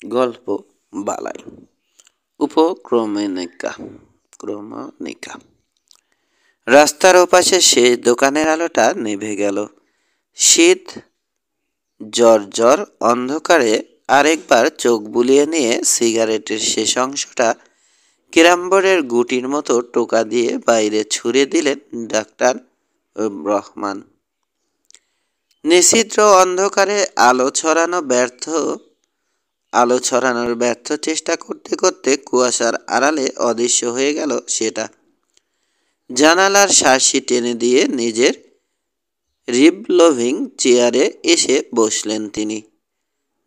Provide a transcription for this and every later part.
গল্প বালাই উপক্রমণিকা ক্রমণিকা। রাস্তার ওপাশে সেই দোকানের আলোটা নিভে গেল। শীত জ্বর অন্ধকারে আরেকবার চোখ বুলিয়ে নিয়ে সিগারেটের শেষ অংশটা ক্যারামবোর্ডের গুটির মতো টোকা দিয়ে বাইরে ছুঁড়ে দিলেন ডাক্তার রহমান। নিছিদ্র অন্ধকারে আলো ছড়ানোর ব্যর্থ চেষ্টা করতে করতে কুয়াশার আড়ালে অদৃশ্য হয়ে গেল সেটা। জানালার শাসি টেনে দিয়ে নিজের রিভলভিং চেয়ারে এসে বসলেন তিনি।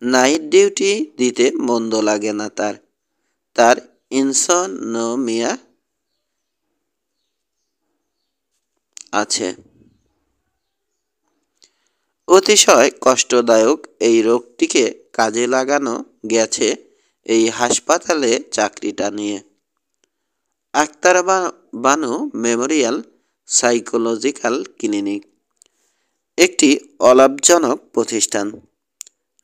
নাইট ডিউটি দিতে মন্দ লাগে না তার ইনসমনিয়া আছে। অতিশয় কষ্টদায়ক এই রোগটিকে কাজে লাগানো গেছে এই হাসপাতালে চাকরিটা নিয়ে। Akhtar Banu memorial psychological clinic একটি অলাভজনক প্রতিষ্ঠান।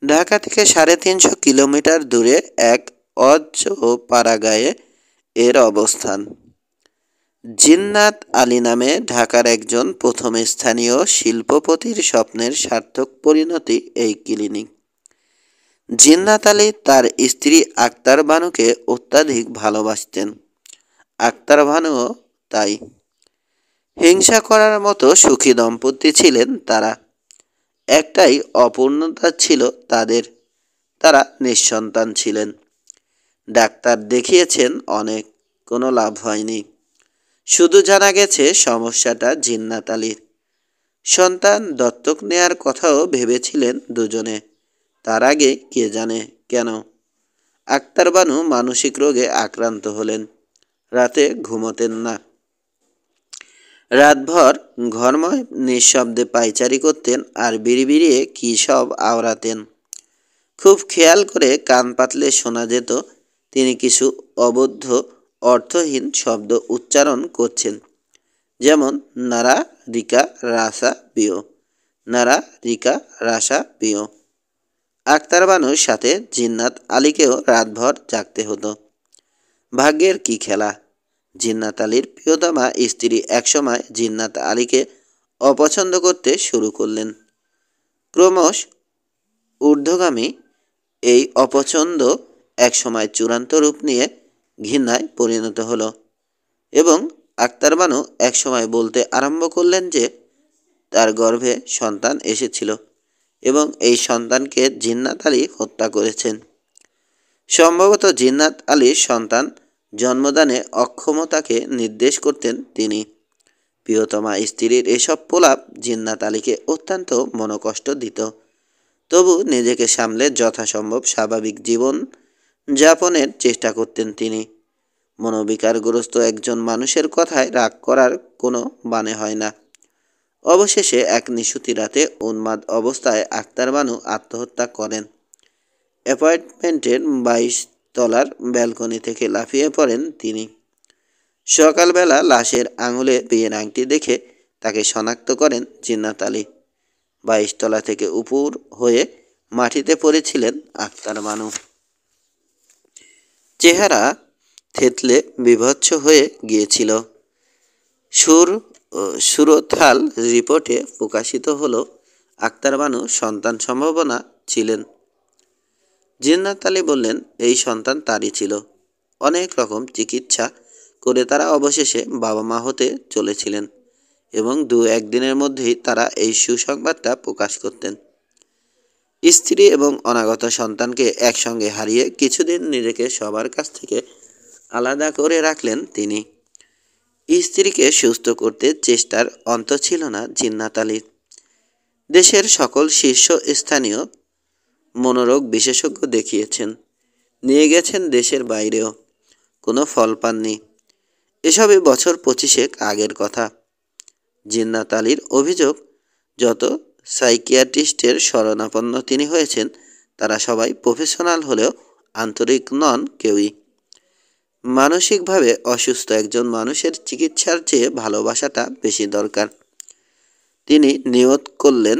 ঢাকা থেকে 350 কিলোমিটার দূরে এক অজ্জ পাড়াগাঁয়ে এর অবস্থান। জিন্নাত আলী নামে ঢাকার একজন প্রথম স্থানীয় শিল্পপতির স্বপ্নের সার্থক পরিণতি এই ক্লিনিক। জিন্নাত আলী তার স্ত্রী আক্তার বানুকে অত্যাধিক ভালোবাসতেন। আক্তার বানুও তাই। হিংসা করার মতো সুখী দম্পতি ছিলেন তারা। একটাই অপূর্ণতা ছিল তাদের, তারা নিঃসন্তান ছিলেন। ডাক্তার দেখিয়েছেন অনেক, কোনো লাভ হয়নি। শুধু জানা গেছে সমস্যাটা জিন্নাত আলীর। সন্তান দত্তক নেয়ার কথাও ভেবেছিলেন দুজনে। তার আগে কে জানে কেন আক্তার বানু মানসিক রোগে আক্রান্ত হলেন। রাতে ঘুমোতেন না। রাতভর ঘরময় নিঃশব্দে পায়চারি করতেন আর বিড়বিড়িয়ে কী সব আওড়াতেন। খুব খেয়াল করে কান পাতলে শোনা যেত তিনি কিছু অবদ্ধ অর্থহীন শব্দ উচ্চারণ করছেন, যেমন নারা রিকা রাসা বিও, নারা রিকা রাসা বিও। আক্তার বানুর সাথে জিন্নাত আলীকেও রাতভর জাগতে হতো। ভাগ্যের কি খেলা! জিন্নাত আলীর প্রিয়তমা স্ত্রী একসময় জিন্নাত আলীকে অপছন্দ করতে শুরু করলেন। ক্রমশ ঊর্ধ্বগামী এই অপছন্দ একসময় চূড়ান্ত রূপ নিয়ে ঘৃণায় পরিণত হলো এবং আক্তার বানু একসময় বলতে আরম্ভ করলেন যে তার গর্ভে সন্তান এসেছিল এবং এই সন্তানকে জিন্নাত আলী হত্যা করেছেন। সম্ভবত জিন্নাত আলীর সন্তান জন্মদানে অক্ষমতাকে নির্দেশ করতেন তিনি। প্রিয়তমা স্ত্রীর এসব প্রলাপ জিন্নাত আলীকে অত্যন্ত মনোকষ্ট দিত। তবু নিজেকে সামলে যথাসম্ভব স্বাভাবিক জীবন যাপনের চেষ্টা করতেন তিনি। মনোবিকারগ্রস্ত একজন মানুষের কথায় রাগ করার কোনো মানে হয় না। অবশেষে এক নিশুতি রাতে উন্মাদ অবস্থায় আক্তার বানু আত্মহত্যা করেন। অ্যাপার্টমেন্টের 22 তলার ব্যালকনি থেকে লাফিয়ে পড়েন তিনি। সকালবেলা লাশের আঙুলে বিয়ের আংটি দেখে তাকে শনাক্ত করেন জিন্নাত আলী। 22 তলা থেকে উপর হয়ে মাটিতে পড়েছিলেন আক্তার বানু। চেহারা থেতলে বিভৎস হয়ে গিয়েছিল। সুরতহাল রিপোর্টে প্রকাশিত হলো আক্তার বানু সন্তান সম্ভাবনা ছিলেন। জিন্নাত আলী বললেন এই সন্তান তারই ছিল। অনেক রকম চিকিৎসা করে তারা অবশেষে বাবা মা হতে চলেছিলেন এবং 2-1 দিনের মধ্যেই তারা এই সুসংবাদটা প্রকাশ করতেন। স্ত্রী এবং অনাগত সন্তানকে একসঙ্গে হারিয়ে কিছুদিন নিজেকে সবার কাছ থেকে আলাদা করে রাখলেন তিনি। স্ত্রীকে সুস্থ করতে চেষ্টার অন্ত ছিল না জিন্নাত আলীর। দেশের সকল শীর্ষস্থানীয় মনোরোগ বিশেষজ্ঞ দেখিয়েছেন, নিয়ে গেছেন দেশের বাইরেও, কোনো ফল পাননি। এসবই বছর 25 আগের কথা। জিন্নাত আলীর অভিযোগ যত সাইকিয়াট্রিস্টের শরণাপন্ন তিনি হয়েছেন তারা সবাই প্রফেশনাল হলেও আন্তরিক নন কেউই। মানসিকভাবে অসুস্থ একজন মানুষের চিকিৎসার চেয়ে ভালোবাসাটা বেশি দরকার। তিনি নিয়ত করলেন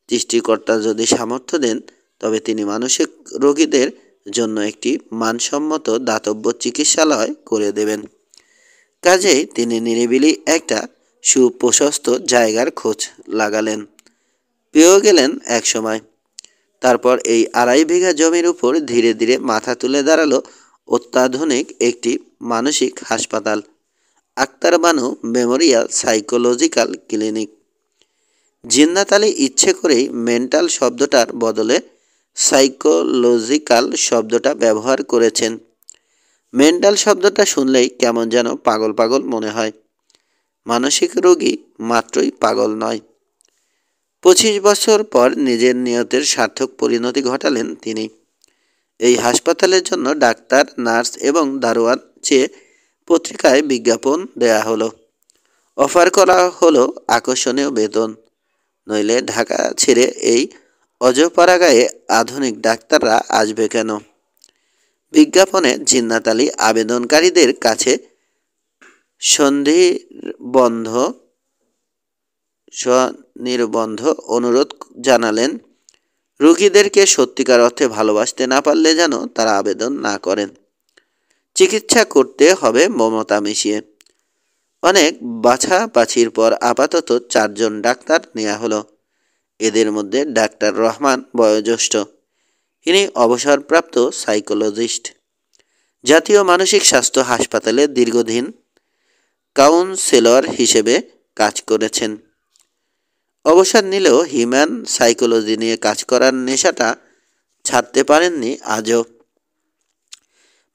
সৃষ্টিকর্তা যদি সামর্থ্য দেন তবে তিনি মানসিক রোগীদের জন্য একটি মানসম্মত দাতব্য চিকিৎসালয় করে দেবেন। কাজেই তিনি নিরিবিলি একটা সুপ্রশস্ত জায়গার খোঁজ লাগালেন। পেয়েও গেলেন এক সময়। তারপর এই 2.5 বিঘা জমির উপর ধীরে ধীরে মাথা তুলে দাঁড়ালো অত্যাধুনিক একটি মানসিক হাসপাতাল, Akhtar Banu memorial psychological clinic. Jinnat Ali ইচ্ছে করেই মেন্টাল শব্দটার বদলে সাইকোলজিক্যাল শব্দটা ব্যবহার করেছেন। মেন্টাল শব্দটা শুনলেই কেমন যেন পাগল পাগল মনে হয়। মানসিক রোগী মাত্রই পাগল নয়। 25 বছর পর নিজের নিয়তের সার্থক পরিণতি ঘটালেন তিনি। এই হাসপাতালের জন্য ডাক্তার, নার্স এবং দারোয়ান চেয়ে পত্রিকায় বিজ্ঞাপন দেয়া হলো। অফার করা হলো আকর্ষণীয় বেতন, নইলে ঢাকা ছেড়ে এই অজপাড়াগাঁয়ে আধুনিক ডাক্তাররা আসবে কেন? বিজ্ঞাপনে জিন্নাত আলী আবেদনকারীদের কাছে স্বনির্বন্ধ অনুরোধ জানালেন, রোগীদেরকে সত্যিকার অর্থে ভালোবাসতে না পারলে যেন তারা আবেদন না করেন। চিকিৎসা করতে হবে মমতা মিশিয়ে। অনেক বাছাবাছির পর আপাতত 4 জন ডাক্তার নেওয়া হলো। এদের মধ্যে ডাক্তার রহমান বয়োজ্যেষ্ঠ। ইনি অবসরপ্রাপ্ত সাইকোলজিস্ট। জাতীয় মানসিক স্বাস্থ্য হাসপাতালে দীর্ঘদিন কাউন্সেলর হিসেবে কাজ করেছেন। অবসর নিলেও হিউম্যান সাইকোলজি নিয়ে কাজ করার নেশাটা ছাড়তে পারেননি আজও।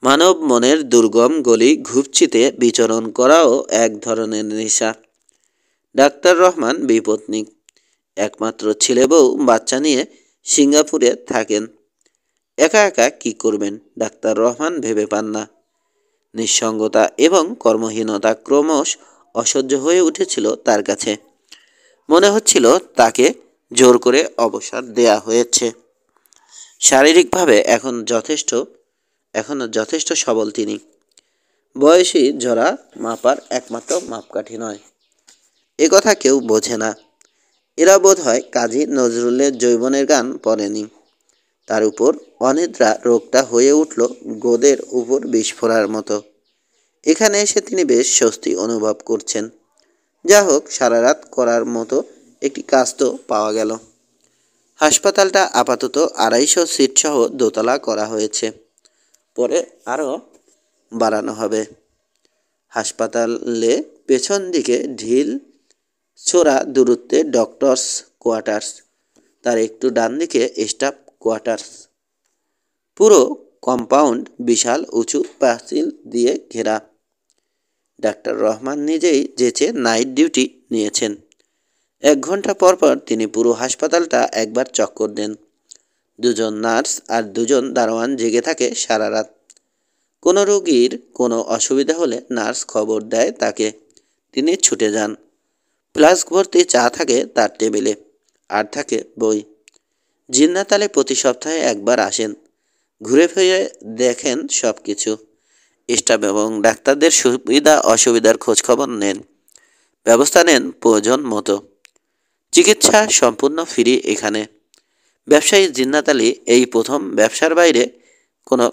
মানব মনের দুর্গম গলি ঘুপচিতে বিচরণ করাও এক ধরনের নেশা। ডাক্তার রহমান বিপত্নিক। একমাত্র ছেলে বউ বাচ্চা নিয়ে সিঙ্গাপুরে থাকেন। একা একা কি করবেন ডাক্তার রহমান ভেবে পান না। নিঃসঙ্গতা এবং কর্মহীনতা ক্রমশ অসহ্য হয়ে উঠেছিল তার কাছে। মনে হচ্ছিল তাকে জোর করে অবসর দেয়া হয়েছে। শারীরিকভাবে এখনো যথেষ্ট সবল তিনি। বয়সী জরা মাপার একমাত্র মাপকাঠি নয়, এ কথা কেউ বোঝে না। এরা বোধ হয় কাজী নজরুলের যৌবনের গান পড়েনি। তার উপর অনিদ্রা রোগটা হয়ে উঠল গোদের উপর বিস্ফোরার মতো। এখানে এসে তিনি বেশ স্বস্তি অনুভব করছেন। যা হোক, সারা রাত করার মতো একটি কাজ তো পাওয়া গেল। হাসপাতালটা আপাতত 250 সিটসহ দোতলা করা হয়েছে, পরে আরও বাড়ানো হবে। হাসপাতালে পেছন দিকে ঢিল ছোড়া দূরত্বে ডক্টরস কোয়ার্টার্স, তার একটু ডান দিকে স্টাফ কোয়ার্টার্স। পুরো কম্পাউন্ড বিশাল উঁচু পাঁচিল দিয়ে ঘেরা। ডাক্তার রহমান নিজেই যেচে নাইট ডিউটি নিয়েছেন। 1 ঘন্টা পর পর তিনি পুরো হাসপাতালটা একবার চক্কর দেন। 2 জন নার্স আর 2 জন দারোয়ান জেগে থাকে সারা রাত। কোনো রোগীর কোনো অসুবিধা হলে নার্স খবর দেয় তাকে, তিনি ছুটে যান। ফ্লাস্ক ভর্তি চা থাকে তার টেবিলে, আর থাকে বই। জিন্নাত আলী প্রতি সপ্তাহে একবার আসেন, ঘুরে ফিরে দেখেন সব কিছু। স্টাফ এবং ডাক্তারদের সুবিধা অসুবিধার খোঁজখবর নেন, ব্যবস্থা নেন প্রয়োজন মতো। চিকিৎসা সম্পূর্ণ ফ্রি এখানে। ব্যবসায়ী জিন্নাত আলী এই প্রথম ব্যবসার বাইরে কোনো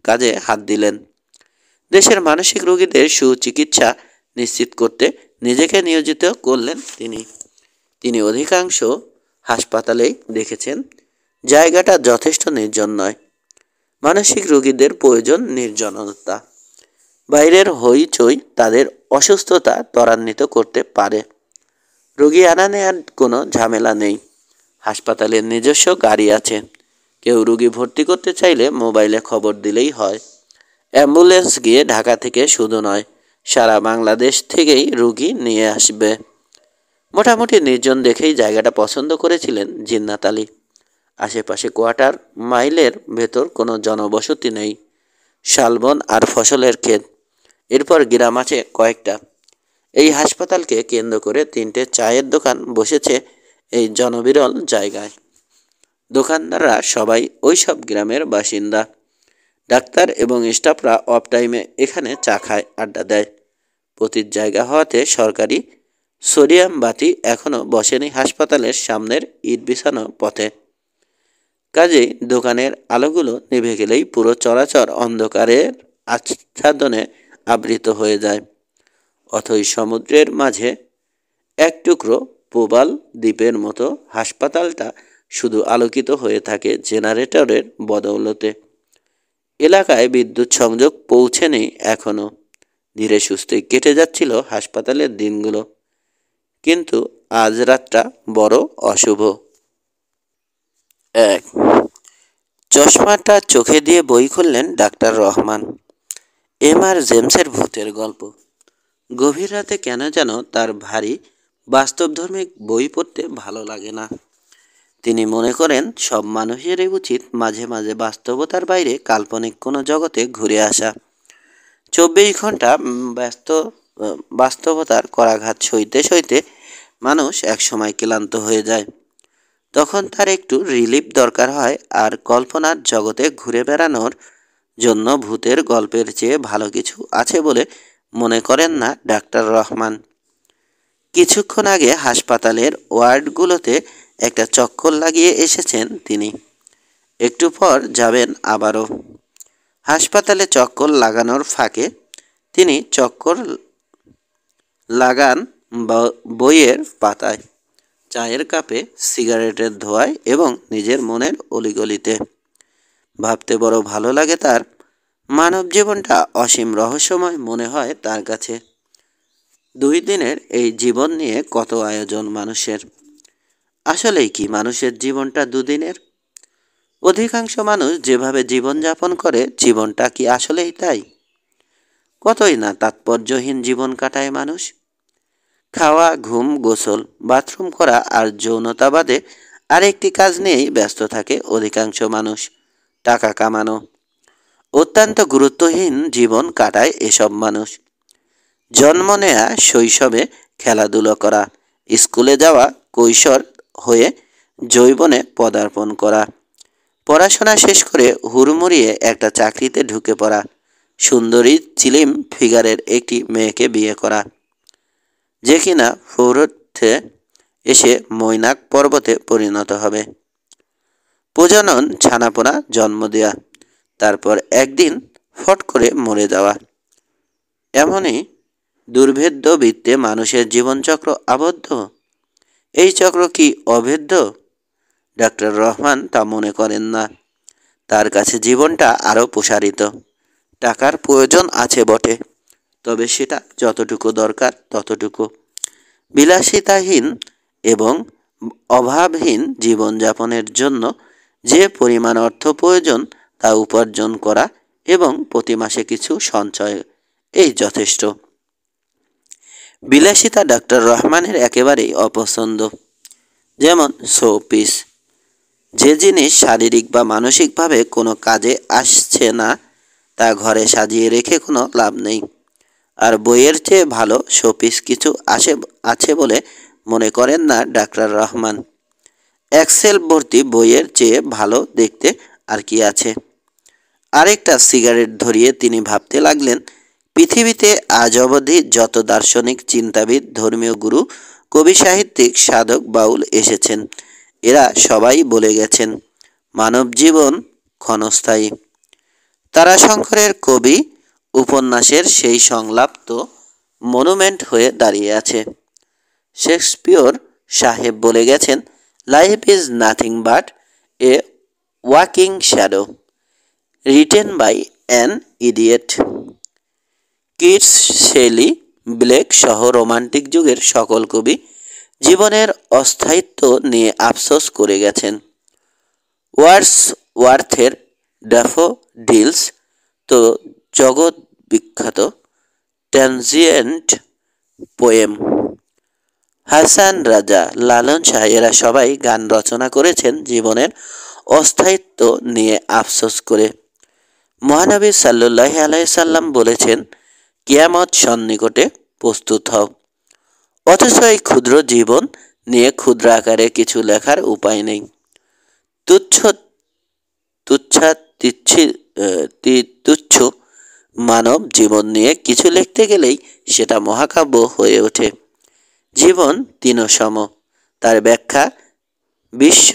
কাজে হাত দিলেন। দেশের মানসিক রোগীদের সুচিকিৎসা নিশ্চিত করতে নিজেকে নিয়োজিত করলেন তিনি অধিকাংশ হাসপাতালেই দেখেছেন জায়গাটা যথেষ্ট নির্জন নয়। মানসিক রোগীদের প্রয়োজন নির্জনতা। বাইরের হইচই তাদের অসুস্থতা ত্বরান্বিত করতে পারে। রোগী আনা নেওয়ার কোনো ঝামেলা নেই। হাসপাতালের নিজস্ব গাড়ি আছে। কেউ রোগী ভর্তি করতে চাইলে মোবাইলে খবর দিলেই হয়। অ্যাম্বুলেন্স গিয়ে ঢাকা থেকে শুধু নয়, সারা বাংলাদেশ থেকেই রোগী নিয়ে আসবে। মোটামুটি নির্জন দেখেই জায়গাটা পছন্দ করেছিলেন জিন্নাত আলী। আশেপাশে কোয়ার্টার মাইলের ভেতর কোনো জনবসতি নেই, শালবন আর ফসলের ক্ষেত। এরপর গ্রাম আছে কয়েকটা। এই হাসপাতালকে কেন্দ্র করে 3টে চায়ের দোকান বসেছে এই জনবিরল জায়গায়। দোকানদাররা সবাই ওই সব গ্রামের বাসিন্দা। ডাক্তার এবং স্টাফরা অফ টাইমে এখানে চা খায়, আড্ডা দেয়। পতির জায়গা হওয়াতে সরকারি সোডিয়াম বাতি এখনও বসেনি হাসপাতালের সামনের ইট বিছানো পথে। কাজেই দোকানের আলোগুলো নিভে গেলেই পুরো চরাচর অন্ধকারের আচ্ছাদনে আবৃত হয়ে যায়। অথই সমুদ্রের মাঝে এক টুকরো প্রবাল দ্বীপের মতো হাসপাতালটা শুধু আলোকিত হয়ে থাকে জেনারেটরের বদৌলতে। এলাকায় বিদ্যুৎ সংযোগ পৌঁছেনি এখনো। ধীরে সুস্থে কেটে যাচ্ছিল হাসপাতালের দিনগুলো, কিন্তু আজ রাতটা বড় অশুভ। এক, চশমাটা চোখে দিয়ে বই খুললেন ডাক্তার রহমান। এম.আর. জেমসের ভূতের গল্প। গভীর রাতে কেন যেন তার ভারী বাস্তবধর্মী বই পড়তে ভালো লাগে না। তিনি মনে করেন সব মানুষেরই উচিত মাঝে মাঝে বাস্তবতার বাইরে কাল্পনিক কোনো জগতে ঘুরে আসা। 24 ঘন্টা বাস্তবতার করাঘাত সইতে সইতে মানুষ একসময় ক্লান্ত হয়ে যায়। তখন তার একটু রিলিফ দরকার হয়, আর কল্পনার জগতে ঘুরে বেড়ানোর জন্য ভূতের গল্পের চেয়ে ভালো কিছু আছে বলে মনে করেন না ডাক্তার রহমান। কিছুক্ষণ আগে হাসপাতালের ওয়ার্ডগুলোতে একটা চক্কর লাগিয়ে এসেছেন তিনি। একটু পর যাবেন আবারও। হাসপাতালে চক্কর লাগানোর ফাঁকে তিনি চক্কর লাগান বইয়ের পাতায়, চায়ের কাপে, সিগারেটের ধোঁয়ায় এবং নিজের মনের অলিগলিতে। ভাবতে বড় ভালো লাগে তার। মানব জীবনটা অসীম রহস্যময় মনে হয় তার কাছে। 2 দিনের এই জীবন নিয়ে কত আয়োজন মানুষের। আসলেই কি মানুষের জীবনটা 2 দিনের? অধিকাংশ মানুষ যেভাবে জীবনযাপন করে, জীবনটা কি আসলেই তাই? কতই না তাৎপর্যহীন জীবন কাটায় মানুষ। খাওয়া, ঘুম, গোসল, বাথরুম করা আর যৌনতা বাদে আরেকটি কাজ নিয়েই ব্যস্ত থাকে অধিকাংশ মানুষ, টাকা কামানো। অত্যন্ত গুরুত্বহীন জীবন কাটায় এসব মানুষ। জন্ম নেয়া, শৈশবে খেলাধুলো করা, স্কুলে যাওয়া, কৈশোর হয়ে যৌবনে পদার্পণ করা, পড়াশোনা শেষ করে হুড়মুড়িয়ে একটা চাকরিতে ঢুকে পড়া, সুন্দরী চিলিম ফিগারের একটি মেয়েকে বিয়ে করা, যে কিনা প্রৌঢ়ত্বে এসে মৈনাক পর্বতে পরিণত হবে। প্রজনন, ছানাপোনা জন্ম দেয়া, তারপর একদিন ফট করে মরে যাওয়া। এমনই দুর্ভেদ্য বৃত্তে মানুষের জীবনচক্র আবদ্ধ। এই চক্র কি অভেদ্য? ডাক্তার রহমান তা মনে করেন না। তার কাছে জীবনটা আরও প্রসারিত। টাকার প্রয়োজন আছে বটে, তবে সেটা যতটুকু দরকার ততটুকু। বিলাসিতাহীন এবং অভাবহীন জীবনযাপনের জন্য যে পরিমাণ অর্থ প্রয়োজন তা উপার্জন করা এবং প্রতি মাসে কিছু সঞ্চয়, এই যথেষ্ট। বিলাসিতা ডাক্তার রহমানের একেবারেই অপছন্দ। যেমন শোপিস। যে জিনিস শারীরিক বা মানসিকভাবে কোনো কাজে আসছে না, তা ঘরে সাজিয়ে রেখে কোনো লাভ নেই। আর বইয়ের চেয়ে ভালো শোপিস কিছু আছে বলে মনে করেন না ডাক্তার রহমান। এক্সেল ভর্তি বইয়ের চেয়ে ভালো দেখতে আর কি আছে? আরেকটা সিগারেট ধরিয়ে তিনি ভাবতে লাগলেন, পৃথিবীতে আজ অবধি যত দার্শনিক, চিন্তাবিদ, ধর্মীয় গুরু, কবি, সাহিত্যিক, সাধক, বাউল এসেছেন, এরা সবাই বলে গেছেন মানব জীবন ক্ষণস্থায়ী। তারাশঙ্করের কবি উপন্যাসের সেই সংলাপ তো মনুমেন্ট হয়ে দাঁড়িয়ে আছে। শেক্সপিয়র সাহেব বলে গেছেন, life is nothing but a walking shadow written by an idiot. Keats, Shelley, Blake সহ রোমান্টিক যুগের সকল কবি জীবনের অস্থায়িত্ব নিয়ে আফসোস করে গেছেন। ওয়ার্ডসওয়ার্থের ড্যাফোডিলস তো জগৎ বিখ্যাত ট্রানজিয়েন্ট পোয়েম। হাসান রাজা, লালন শাহ এরা সবাই গান রচনা করেছেন জীবনের অস্থায়িত্ব নিয়ে আফসোস করে। মহানবী সাল্লাল্লাহু আলাইহি সাল্লাম বলেছেন, কিয়ামত সন্নিকটে, প্রস্তুত হও। অথচ এই ক্ষুদ্র জীবন নিয়ে ক্ষুদ্র আকারে কিছু লেখার উপায় নেই। তুচ্ছ মানব জীবন নিয়ে কিছু লিখতে গেলেই সেটা মহাকাব্য হয়ে ওঠে। জীবন তিনসম, তার ব্যাখ্যা বিশ্ব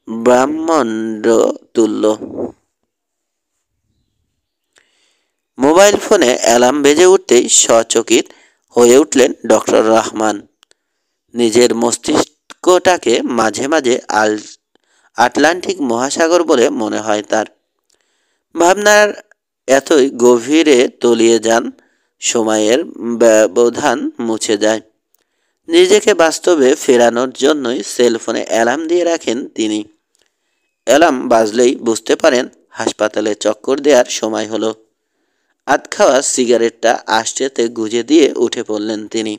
ব্রহ্মাণ্ড তুল্য। মোবাইল ফোনে অ্যালার্ম বেজে উঠতেই সচকিত হয়ে উঠলেন ডক্টর রহমান। নিজের মস্তিষ্কটাকে মাঝে মাঝে আটলান্টিক মহাসাগর বলে মনে হয় তার। ভাবনার এতই গভীরে তলিয়ে যান, সময়ের ব্যবধান মুছে যায়। নিজেকে বাস্তবে ফেরানোর জন্যই সেলফোনে অ্যালার্ম দিয়ে রাখেন তিনি। অ্যালার্ম বাজলেই বুঝতে পারেন হাসপাতালে চক্কর দেওয়ার সময় হলো। আধ খাওয়া সিগারেটটা আষ্টেতে গুঁজে দিয়ে উঠে পড়লেন তিনি।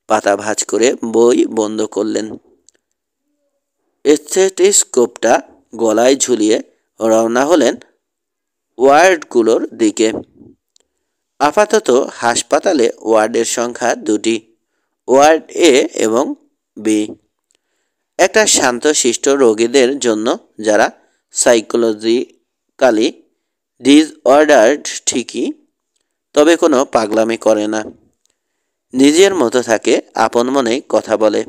পাতা ভাঁজ করে বই বন্ধ করলেন। স্টেথোস্কোপটা গলায় ঝুলিয়ে রওনা হলেন ওয়ার্ডগুলোর দিকে। আপাতত হাসপাতালে ওয়ার্ডের সংখ্যা দুটি, ওয়ার্ড এ এবং বি। একটা শান্তশিষ্ট রোগীদের জন্য যারা সাইকোলজিক্যালি ডিসঅর্ডার্ড ঠিকই, তবে কোনো পাগলামি করে না, নিজের মতো থাকে, আপন মনেই কথা বলে।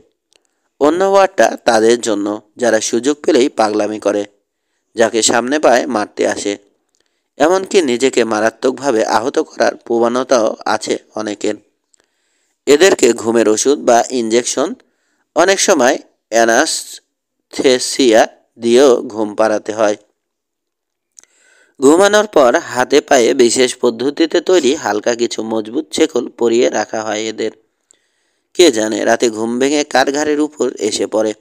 অন্য ওয়ার্ডটা তাদের জন্য যারা সুযোগ পেলেই পাগলামি করে, যাকে সামনে পায় মারতে আসে, এমনকি নিজেকে মারাত্মকভাবে আহত করার প্রবণতাও আছে অনেকের। এদেরকে ঘুমের ওষুধ বা ইনজেকশন, অনেক সময় অ্যানাস্থেসিয়া দিয়েও ঘুম পাড়াতে হয়। ঘুমানোর পর হাতে পায়ে বিশেষ পদ্ধতিতে তৈরি হালকা কিছু মজবুত শেকল পরিয়ে রাখা হয় এদের। কে জানে রাতে ঘুম ভেঙে কার ঘাড়ের উপর এসে পড়ে।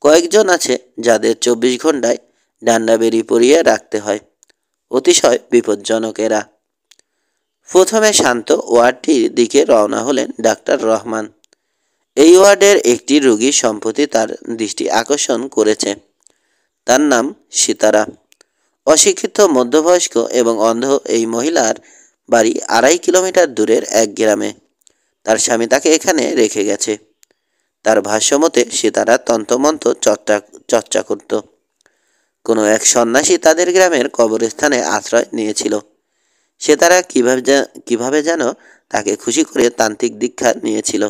কয়েকজন আছে যাদের 24 ঘন্টায় ডান্ডা বেরি পরিয়ে রাখতে হয়। অতিশয় বিপজ্জনক এরা। প্রথমে শান্ত ওয়ার্ডটির দিকে রওনা হলেন ডাক্তার রহমান। এই ওয়ার্ডের একটি রোগী সম্প্রতি তার দৃষ্টি আকর্ষণ করেছে। তার নাম সিতারা। অশিক্ষিত, মধ্যবয়স্ক এবং অন্ধ এই মহিলার বাড়ি 2.5 কিলোমিটার দূরের এক গ্রামে। তার স্বামী তাকে এখানে রেখে গেছে। তার ভাষ্যমতে সিতারা তন্ত্রমন্ত্র চর্চা করত। কোনো এক সন্ন্যাসী তাদের গ্রামের কবরস্থানে আশ্রয় নিয়েছিল। সিতারা কিভাবে যেন তাকে খুশি করে তান্ত্রিক দীক্ষা নিয়েছিল।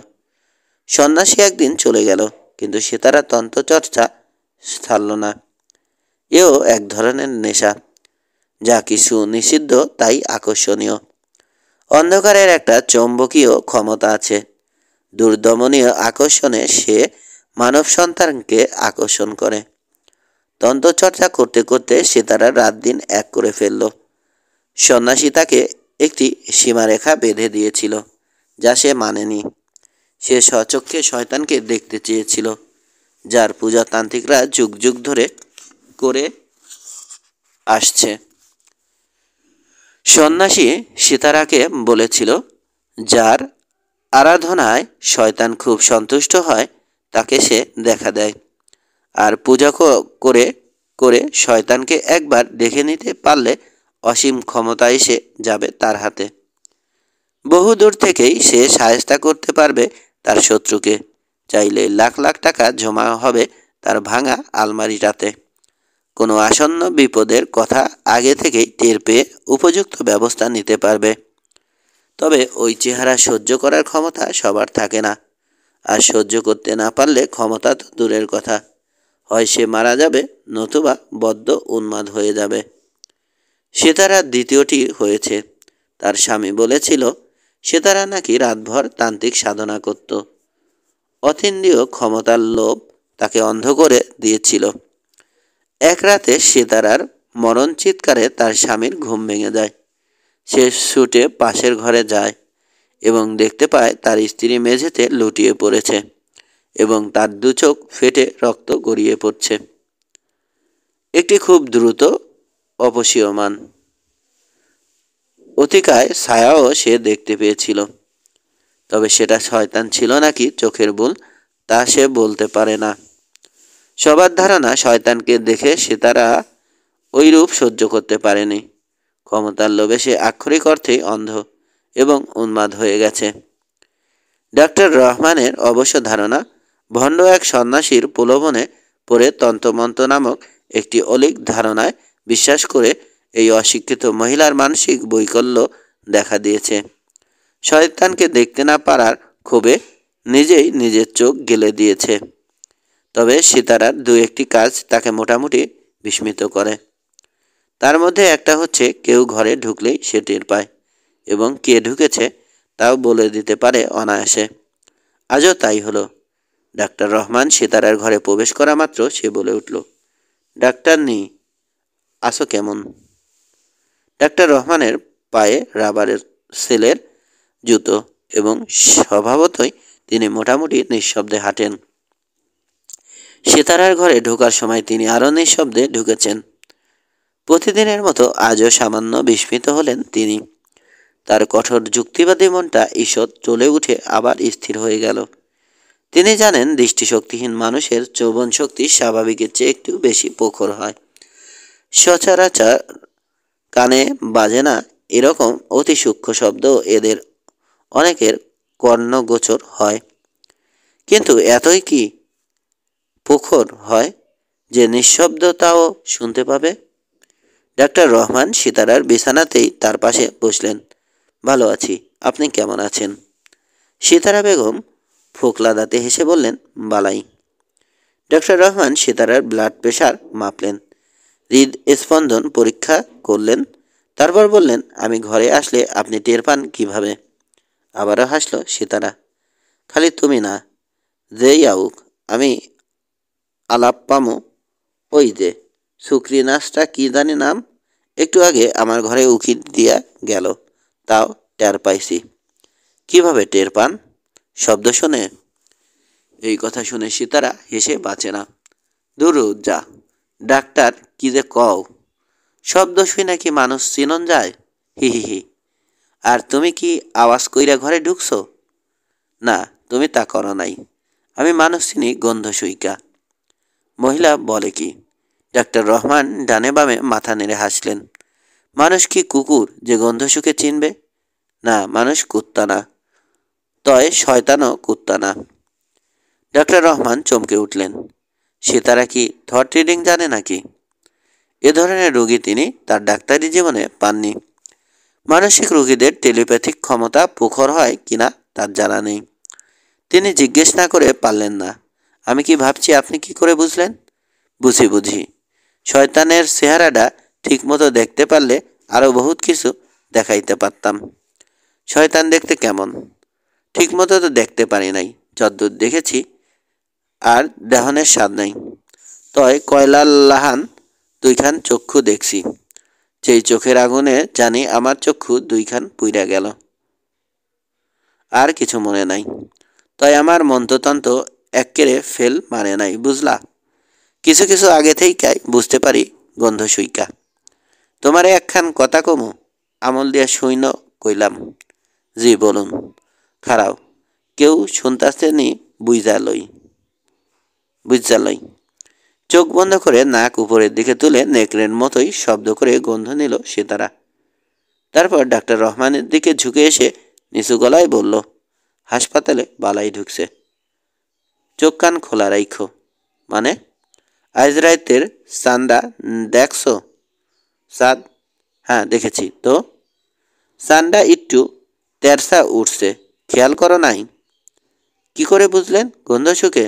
সন্ন্যাসী একদিন চলে গেল, কিন্তু সিতারা তন্ত্রচর্চা ছাড়ল না। এও এক ধরনের নেশা, যা কিছু নিষিদ্ধ তাই আকর্ষণীয়। অন্ধকারের একটা চৌম্বকীয় ক্ষমতা আছে। দুর্দমনীয় আকর্ষণে সে মানব সন্তানকে আকর্ষণ করে। তন্ত্রচর্চা করতে করতে সিতারা রাত দিন এক করে ফেলল। সন্ন্যাসী তাকে একটি সীমারেখা বেঁধে দিয়েছিল, যা সে মানেনি। সে স্বচক্ষে শয়তানকে দেখতে চেয়েছিল, যার পূজা তান্ত্রিকরা যুগ যুগ ধরে করে আসছে। সন্ন্যাসী সিতারাকে বলেছিল, যার আরাধনায় শয়তান খুব সন্তুষ্ট হয় তাকে সে দেখা দেয়, আর পূজা করে করে শয়তানকে একবার দেখে নিতে পারলে অসীম ক্ষমতা এসে যাবে তার হাতে। বহু দূর থেকেই সে সায়স্তা করতে পারবে তার শত্রুকে। চাইলে লাখ লাখ টাকা জমা হবে তার ভাঙা আলমারিটাতে। কোনো আসন্ন বিপদের কথা আগে থেকেই টের পেয়ে উপযুক্ত ব্যবস্থা নিতে পারবে। তবে ওই চেহারা সহ্য করার ক্ষমতা সবার থাকে না, আর সহ্য করতে না পারলে ক্ষমতা তো দূরের কথা, হয় সে মারা যাবে, নতুবা বদ্ধ উন্মাদ হয়ে যাবে। সিতারা দ্বিতীয়টি হয়েছে। তার স্বামী বলেছিল, সিতারা নাকি রাতভর তান্ত্রিক সাধনা করত। অতীন্দ্রিয় ক্ষমতার লোভ তাকে অন্ধ করে দিয়েছিল। এক রাতে সিতারার মরণ চিৎকারে তার স্বামীর ঘুম ভেঙে যায়। সে ছুটে পাশের ঘরে যায় এবং দেখতে পায় তার স্ত্রী মেঝেতে লুটিয়ে পড়েছে এবং তার দু চোখ ফেটে রক্ত গড়িয়ে পড়ছে। একটি খুব দ্রুত অপসীয়মান অতিকায় ছায়াও সে দেখতে পেয়েছিল। তবে সেটা শয়তান ছিল নাকি চোখের ভুল, তা সে বলতে পারে না। সবার ধারণা শয়তানকে দেখে সিতারা ওই রূপ সহ্য করতে পারেনি। ক্ষমতার লোভে সে আক্ষরিক অর্থেই অন্ধ এবং উন্মাদ হয়ে গেছে। ডাক্তার রহমানের অবশ্য ধারণা, ভণ্ড এক সন্ন্যাসীর প্রলোভনে পড়ে তন্ত্রমন্ত্র নামক একটি অলীক ধারণায় বিশ্বাস করে এই অশিক্ষিত মহিলার মানসিক বৈকল্য দেখা দিয়েছে। শয়তানকে দেখতে না পারার ক্ষোভে নিজেই নিজের চোখ গেলে দিয়েছে। তবে সিতারার দু একটি কাজ তাকে মোটামুটি বিস্মিত করে। তার মধ্যে একটা হচ্ছে কেউ ঘরে ঢুকলেই সে টের পায় এবং কে ঢুকেছে তাও বলে দিতে পারে অনায়াসে। আজও তাই হলো। ডাক্তার রহমান সিতারার ঘরে প্রবেশ করা মাত্র সে বলে উঠল, ডাক্তার নি, আসো কেমন? ডাক্তার রহমানের পায়ে রাবারের সেলের জুতো এবং স্বভাবতই তিনি মোটামুটি নিঃশব্দে হাঁটেন। সিতারার ঘরে ঢোকার সময় তিনি আরও নিঃশব্দে ঢুকেছেন। প্রতিদিনের মতো আজও সামান্য বিস্মিত হলেন তিনি। তার কঠোর যুক্তিবাদী মনটা ঈষৎ চলে উঠে আবার স্থির হয়ে গেল। তিনি জানেন দৃষ্টিশক্তিহীন মানুষের যৌবন শক্তি স্বাভাবিকের চেয়ে একটু বেশি প্রখর হয়। সচরাচর কানে বাজে না এরকম অতি সূক্ষ্ম শব্দ এদের অনেকের কর্ণগোচর হয়, কিন্তু এতই কি প্রখর হয় যে নিঃশব্দতাও শুনতে পাবে? ডাক্তার রহমান সিতারার বিছানাতেই তার পাশে বসলেন। ভালো আছি, আপনি কেমন আছেন? সিতারা বেগম ফোকলা দাঁতে হেসে বললেন, বালাই। ডাক্তার রহমান সিতারার ব্লাড প্রেশার মাপলেন, হৃদস্পন্দন পরীক্ষা করলেন, তারপর বললেন, আমি ঘরে আসলে আপনি টের পান কিভাবে? আবারও হাসল সিতারা। খালি তুমি না, যেই আউক আমি আলাপ পামো। ওই যে শুকরি নাচটা কি জানি নাম, একটু আগে আমার ঘরে উকি দিয়া গেল, তাও টের পাইছি। কিভাবে টের পান? শব্দ শুনে? এই কথা শুনে সিতারা হেসে বাঁচে না। দূর যা ডাক্তার, কি যে কও, শব্দ শুই নাকি মানুষ চিনন যায়? হি হি হি। আর তুমি কি আওয়াজ কইরা ঘরে ঢুকছো? না, তুমি তা করো নাই। আমি মানুষ চিনি গন্ধ শুইকা। মহিলা বলে কি? ডাক্তার রহমান ডানে বামে মাথা নেড়ে হাসলেন। মানুষ কি কুকুর যে গন্ধ শুকে চিনবে? না, মানুষ কুত্তা না, তয় শয়তানও কুত্তা না। ডাক্তার রহমান চমকে উঠলেন। সিতারা কি থট রিডিং জানে নাকি? এ ধরনের রোগী তিনি তার ডাক্তারি জীবনে পাননি। মানসিক রোগীদের টেলিপ্যাথিক ক্ষমতা প্রখর হয় কিনা তার জানা নেই। তিনি জিজ্ঞেস না করে পারলেন না, আমি কি ভাবছি আপনি কি করে বুঝলেন? বুঝি। শয়তানের চেহারাটা ঠিকমতো দেখতে পারলে আরও বহুত কিছু দেখাইতে পারতাম। শয়তান দেখতে কেমন? ঠিকমতো তো দেখতে পারি নাই, যদ্দূর দেখেছি, আর দেহনের স্বাদ নাই। তয় কয়লার লাহান দুইখান চক্ষু দেখছি, যেই চোখের আগুনে জানি আমার চক্ষু দুইখান পুইরা গেল। আর কিছু মনে নাই। তয় আমার মন্ত্রতন্ত্র এক্কেরে ফেল মানে নাই, বুঝলা? কিছু কিছু আগে থেইকাই বুঝতে পারি গন্ধ শুইকা। তোমারে একখান কথা কমু, আমল দিয়া সৈন্য কইলাম। জি বলুন। খারাও, কেউ শুনতাছে নি, বুঝা লই। চোখ বন্ধ করে নাক উপরের দিকে তুলে নেকড়ের মতোই শব্দ করে গন্ধ নিল সিতারা। তারপর ডাক্তার রহমানের দিকে ঝুঁকে এসে নিচু গলায় বলল, হাসপাতালে বালাই ঢুকছে। চোখ কান খোলা রাইখো। মানে? আজ রাতের চান্দা দেখছো? চাঁদ? হ্যাঁ দেখেছি তো। চান্দা একটু তেরসা উঠছে, খেয়াল করো নাই? কি করে বুঝলেন গন্ধ শুকে?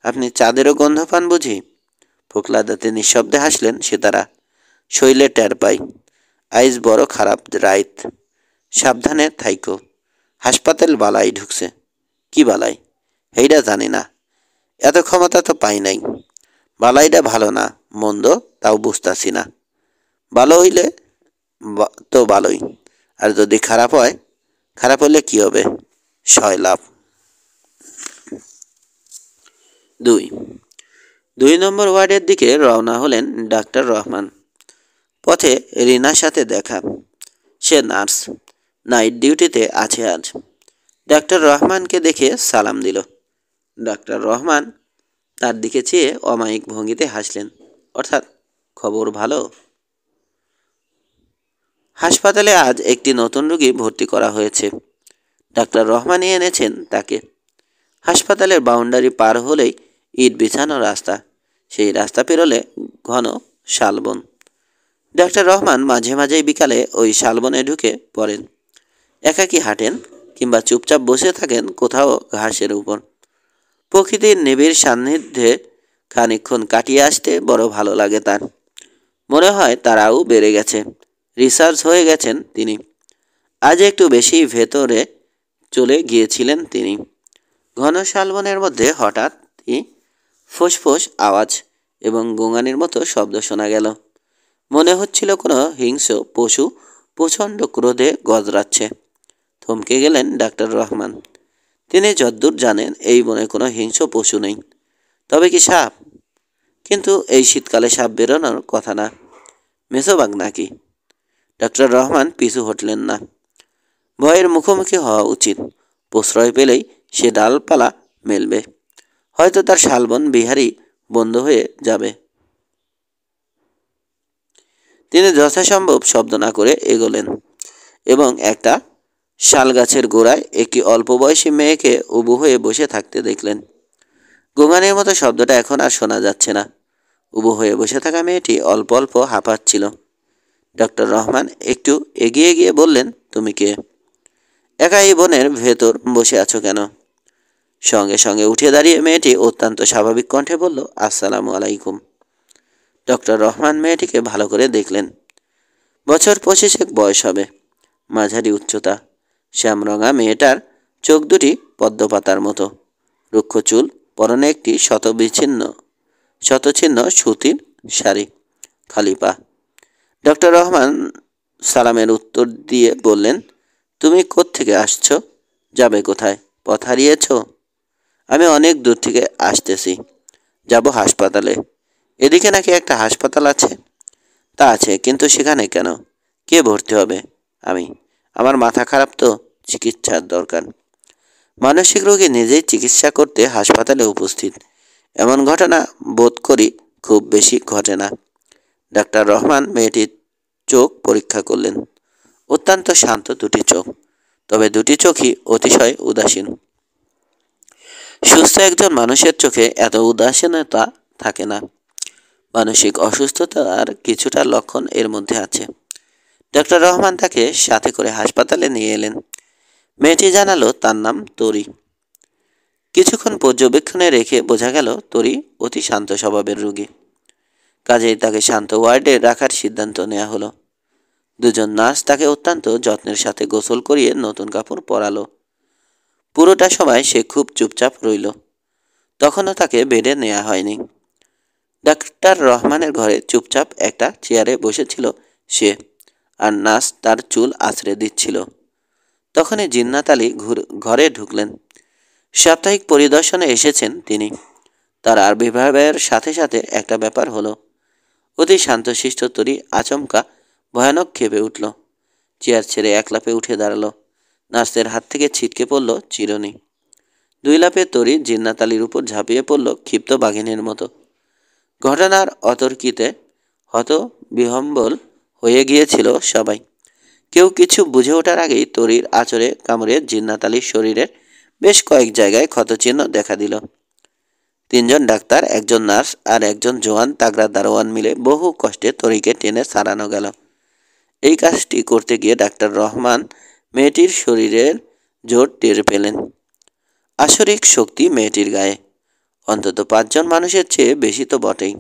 আপনি চাঁদেরও গন্ধ পান বুঝি? ফোকলা দাঁতে নিঃশব্দে হাসলেন সিতারা। শৈলে টের পাই, আইজ বড় খারাপ রাইত, সাবধানে থাইকো। হাসপাতাল বালাই ঢুকছে। কি বালাই? হেইডা জানি না, এত ক্ষমতা তো পাই নাই। বালাইটা ভালো না মন্দ তাও বুঝতাছি না। ভালো হইলে তো ভালোই, আর যদি খারাপ হয়, খারাপ হলে কি হবে? সয় লাভ। 2 নম্বর ওয়ার্ডের দিকে রওনা হলেন ডাক্তার রহমান। পথে রিনার সাথে দেখা। সে নার্স, নাইট ডিউটিতে আছে আজ। ডাক্তার রহমানকে দেখে সালাম দিল। ডাক্তার রহমান তার দিকে চেয়ে অমায়িক ভঙ্গিতে হাসলেন, অর্থাৎ খবর ভালো। হাসপাতালে আজ একটি নতুন রোগী ভর্তি করা হয়েছে। ডাক্তার রহমানই এনেছেন তাকে। হাসপাতালের বাউন্ডারি পার হলেই ইট বিছানো রাস্তা, সেই রাস্তা পেরোলে ঘন শালবন। ডাক্তার রহমান মাঝে মাঝেই বিকালে ওই শালবনে ঢুকে পড়েন। একাকী হাঁটেন কিংবা চুপচাপ বসে থাকেন কোথাও ঘাসের উপর। প্রকৃতির নিবিড় সান্নিধ্যে খানিকক্ষণ কাটিয়ে আসতে বড় ভালো লাগে তার। মনে হয় তারাও বেড়ে গেছে, রিসার্চ হয়ে গেছেন তিনি। আজ একটু বেশি ভেতরে চলে গিয়েছিলেন তিনি। ঘন শালবনের মধ্যে হঠাৎই ফোঁস আওয়াজ এবং গোঙানির মতো শব্দ শোনা গেল। মনে হচ্ছিল কোনো হিংস্র পশু প্রচণ্ড ক্রোধে গজরাচ্ছে। থমকে গেলেন ডাক্তার রহমান। তিনি যদ্দূর জানেন এই বনে কোনো হিংস্র পশু নেই। তবে কি সাপ? কিন্তু এই শীতকালে সাপ বেরোনোর কথা না। মেছোবাগ নাকি? ডাক্তার রহমান পিছু হটলেন না। ভয়ের মুখোমুখি হওয়া উচিত। প্রশ্রয় পেলেই সে ডালপালা মেলবে। হয়তো তার শালবন বিহারী বন্ধ হয়ে যাবে। তিনি যথাসম্ভব শব্দ না করে এগোলেন এবং একটা শাল গাছের গোড়ায় একটি অল্প বয়সী মেয়েকে উবু হয়ে বসে থাকতে দেখলেন। গোঙানির মতো শব্দটা এখন আর শোনা যাচ্ছে না। উবু হয়ে বসে থাকা মেয়েটি অল্প অল্প হাঁপাচ্ছিল। ডক্টর রহমান একটু এগিয়ে গিয়ে বললেন, তুমি কে? একা এই বনের ভেতর বসে আছো কেন? সঙ্গে সঙ্গে উঠে দাঁড়িয়ে মেয়েটি অত্যন্ত স্বাভাবিক কণ্ঠে বলল, আসসালামু আলাইকুম। ডক্টর রহমান মেয়েটিকে ভালো করে দেখলেন। বছর 25 বয়স হবে, মাঝারি উচ্চতা। শ্যামরঙা মেয়েটার চোখ দুটি পদ্মপাতার মতো, রুক্ষ চুল, পরনে একটি শতচ্ছিন্ন সুতির শাড়ি, খালি পা। ডক্টর রহমান সালামের উত্তর দিয়ে বললেন, তুমি কোত্থেকে আসছো? যাবে কোথায়? পথ হারিয়েছ? আমি অনেক দূর থেকে আসতেছি, যাব হাসপাতালে। এদিকে নাকি একটা হাসপাতাল আছে? তা আছে, কিন্তু সেখানে কেন? কে ভর্তি হবে? আমি। আমার মাথা খারাপ তো, চিকিৎসার দরকার। মানসিক রোগী নিজেই চিকিৎসা করতে হাসপাতালে উপস্থিত, এমন ঘটনা বোধ করি খুব বেশি ঘটে না। ডাক্তার রহমান মেয়েটির চোখ পরীক্ষা করলেন। অত্যন্ত শান্ত দুটি চোখ, তবে দুটি চোখই অতিশয় উদাসীন। সুস্থ একজন মানুষের চোখে এত উদাসীনতা থাকে না। মানসিক অসুস্থতার কিছুটা লক্ষণ এর মধ্যে আছে। ডক্টর রহমান তাকে সাথে করে হাসপাতালে নিয়ে এলেন। মেয়েটি জানালো তার নাম তরি। কিছুক্ষণ পর্যবেক্ষণে রেখে বোঝা গেল তরি অতি শান্ত স্বভাবের রোগী। কাজেই তাকে শান্ত ওয়ার্ডে রাখার সিদ্ধান্ত নেওয়া হলো। দুজন নার্স তাকে অত্যন্ত যত্নের সাথে গোসল করিয়ে নতুন কাপড় পরালো। পুরোটা সময় সে খুব চুপচাপ রইল। তখনও তাকে বেডে নেওয়া হয়নি। ডাক্তার রহমানের ঘরে চুপচাপ একটা চেয়ারে বসেছিল সে, আর নার্স তার চুল আঁচড়ে দিচ্ছিল। তখনই জিন্নাত আলী ঘরে ঢুকলেন। সাপ্তাহিক পরিদর্শনে এসেছেন তিনি। তার আরবি ভাইয়ের সাথে সাথে একটা ব্যাপার হলো। অতি শান্তশিষ্ট তরি আচমকা ভয়ানক ক্ষেপে উঠল। চেয়ার ছেড়ে এক লাফে উঠে দাঁড়ালো। নার্সের হাত থেকে ছিটকে পড়ল চিরুনি। দুই লাফে তরি জিন্নাত আলীর উপর ঝাঁপিয়ে পড়ল ক্ষিপ্ত বাঘিনীর মতো। ঘটনার অতর্কিতে হতবিহ্বল হয়ে গিয়েছিল সবাই। কেউ কিছু বুঝে ওঠার আগেই তরির আঁচড়ে কামড়ে জিন্নাত আলীর শরীরের বেশ কয়েক জায়গায় ক্ষতচিহ্ন দেখা দিল। তিনজন ডাক্তার, একজন নার্স আর একজন জোয়ান তাগড়া দারোয়ান মিলে বহু কষ্টে তরিকে টেনে সারানো গেল। এই কাজটি করতে গিয়ে ডাক্তার রহমান মেয়েটির শরীরের জোর টের পেলেন। আসরিক শক্তি মেয়েটির গায়ে, অন্তত 5 জন মানুষের চেয়ে বেশি তো বটেই।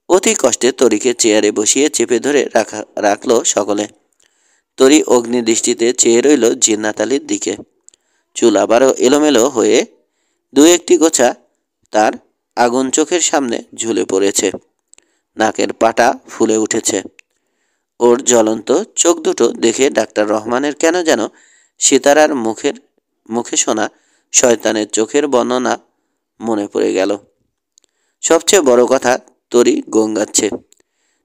অতি কষ্টে তরিকে চেয়ারে বসিয়ে চেপে ধরে রাখলো সকলে। তরি অগ্নিদৃষ্টিতে চেয়ে রইল জিন্নাত আলীর দিকে। চুল আবারও এলোমেলো হয়ে দু একটি গোছা তার আগুন চোখের সামনে ঝুলে পড়েছে। নাকের পাটা ফুলে উঠেছে। ওর জ্বলন্ত চোখ দুটো দেখে ডাক্তার রহমানের কেন যেন সিতারার মুখে শোনা শয়তানের চোখের বর্ণনা মনে পড়ে গেল। সবচেয়ে বড় কথা, তরি গোঙাচ্ছে,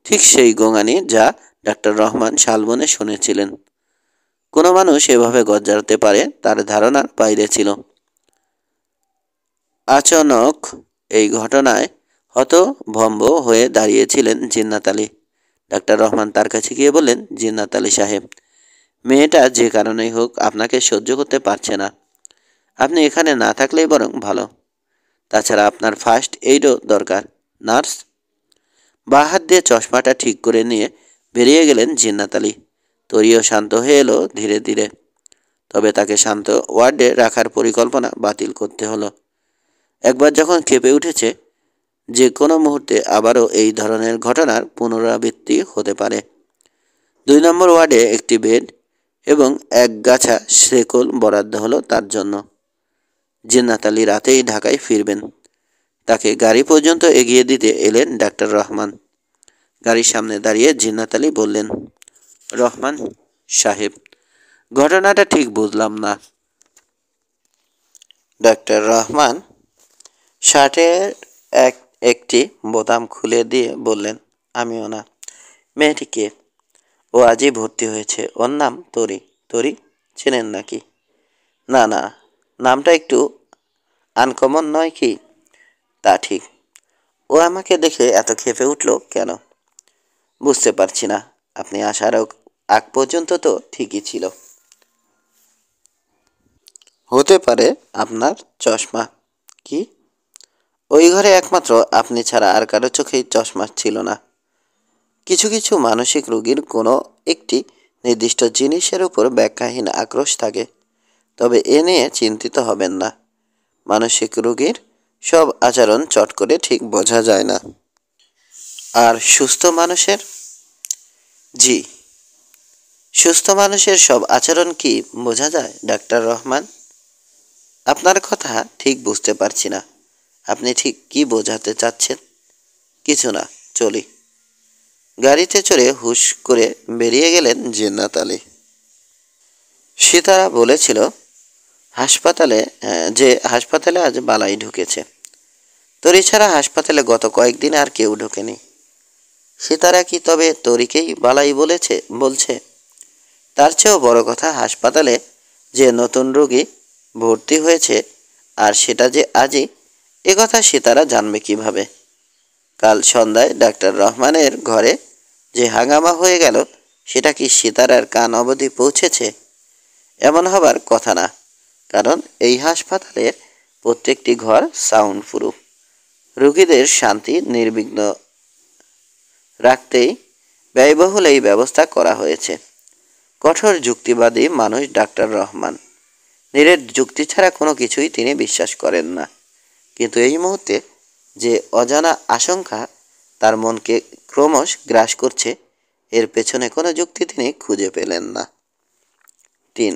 ঠিক সেই গোঙানি যা ডাক্তার রহমান শালবনে শুনেছিলেন। কোনো মানুষ এভাবে গজ্জাতে পারে তার ধারণার বাইরে ছিল। আচানক এই ঘটনায় হতভম্ব হয়ে দাঁড়িয়েছিলেন জিন্নাত আলী। ডাক্তার রহমান তার কাছে গিয়ে বললেন, জিন্নাত আলী সাহেব, মেয়েটা যে কারণেই হোক আপনাকে সহ্য করতে পারছে না। আপনি এখানে না থাকলেই বরং ভালো। তাছাড়া আপনার ফার্স্ট এইডও দরকার। নার্স। বাঁ হাত দিয়ে চশমাটা ঠিক করে নিয়ে বেরিয়ে গেলেন জিন্নাত আলী। তরিও শান্ত হয়ে এলো ধীরে ধীরে। তবে তাকে শান্ত ওয়ার্ডে রাখার পরিকল্পনা বাতিল করতে হলো। একবার যখন ক্ষেপে উঠেছে, যে কোনো মুহূর্তে আবারও এই ধরনের ঘটনার পুনরাবৃত্তি হতে পারে। 2 নম্বর ওয়ার্ডে একটি বেড এবং এক গাছা শেকল বরাদ্দ হলো তার জন্য। জিন্নাত আলী রাতেই ঢাকায় ফিরবেন। তাকে গাড়ি পর্যন্ত এগিয়ে দিতে এলেন ডাক্তার রহমান। গাড়ির সামনে দাঁড়িয়ে জিন্নাত আলী বললেন, রহমান সাহেব, ঘটনাটা ঠিক বুঝলাম না। ডাক্তার রহমান শার্টের একটি বোতাম খুলে দিয়ে বললেন, আমিও না। মেয়েটি কে? ও আজই ভর্তি হয়েছে। ওর নাম তরি। তরি চেনেন নাকি? না না, নামটা একটু আনকমন নয় কি? তা ঠিক। ও আমাকে দেখে এত ক্ষেপে উঠল কেন বুঝতে পারছি না। আপনি আসার আগ পর্যন্ত তো ঠিকই ছিল। হতে পারে আপনার চশমা। কি? ওই ঘরে একমাত্র আপনি ছাড়া আর কারো চোখেই চশমা ছিল না। কিছু কিছু মানসিক রোগীর কোনো একটি নির্দিষ্ট জিনিসের উপর ব্যাখ্যাহীন আক্রোশ থাকে। তবে এ নিয়ে চিন্তিত হবেন না। মানসিক রোগীর সব আচরণ চট করে ঠিক বোঝা যায় না। আর সুস্থ মানুষের? জি, সুস্থ মানুষের সব আচরণ কি বোঝা যায় ডাক্তার রহমান? আপনার কথা ঠিক বুঝতে পারছি না। আপনি ঠিক কি বোঝাতে চাচ্ছেন? কিছু না, চলি। গাড়িতে চড়ে হুশ করে বেরিয়ে গেলেন জিন্নাত আলী। সিতারা বলেছিল হাসপাতালে আজ বালাই ঢুকেছে। তরি ছাড়া হাসপাতালে গত কয়েকদিন আর কেউ ঢোকেনি। সিতারা কি তবে তরিকেই বালাই বলছে? তার চেয়েও বড় কথা, হাসপাতালে যে নতুন রোগী ভর্তি হয়েছে আর সেটা যে আজই, কথা সিতারা জানবে কিভাবে? কাল সন্ধ্যায় ডাক্তার রহমানের ঘরে যে হাঙ্গামা হয়ে গেল, সেটা কি সিতারার কান অবধি পৌঁছেছে? এমন হবার কথা না, কারণ এই হাসপাতালের প্রত্যেকটি ঘর সাউন্ড প্রুফ। রোগীদের শান্তি নির্বিঘ্ন রাখতেই ব্যয়বহুল এই ব্যবস্থা করা হয়েছে। কঠোর যুক্তিবাদী মানুষ ডাক্তার রহমান। নিরেট যুক্তি ছাড়া কোনো কিছুই তিনি বিশ্বাস করেন না। কিন্তু এই মুহূর্তে যে অজানা আশঙ্কা তার মনকে ক্রমশ গ্রাস করছে, এর পেছনে কোনো যুক্তি তিনি খুঁজে পেলেন না। 3.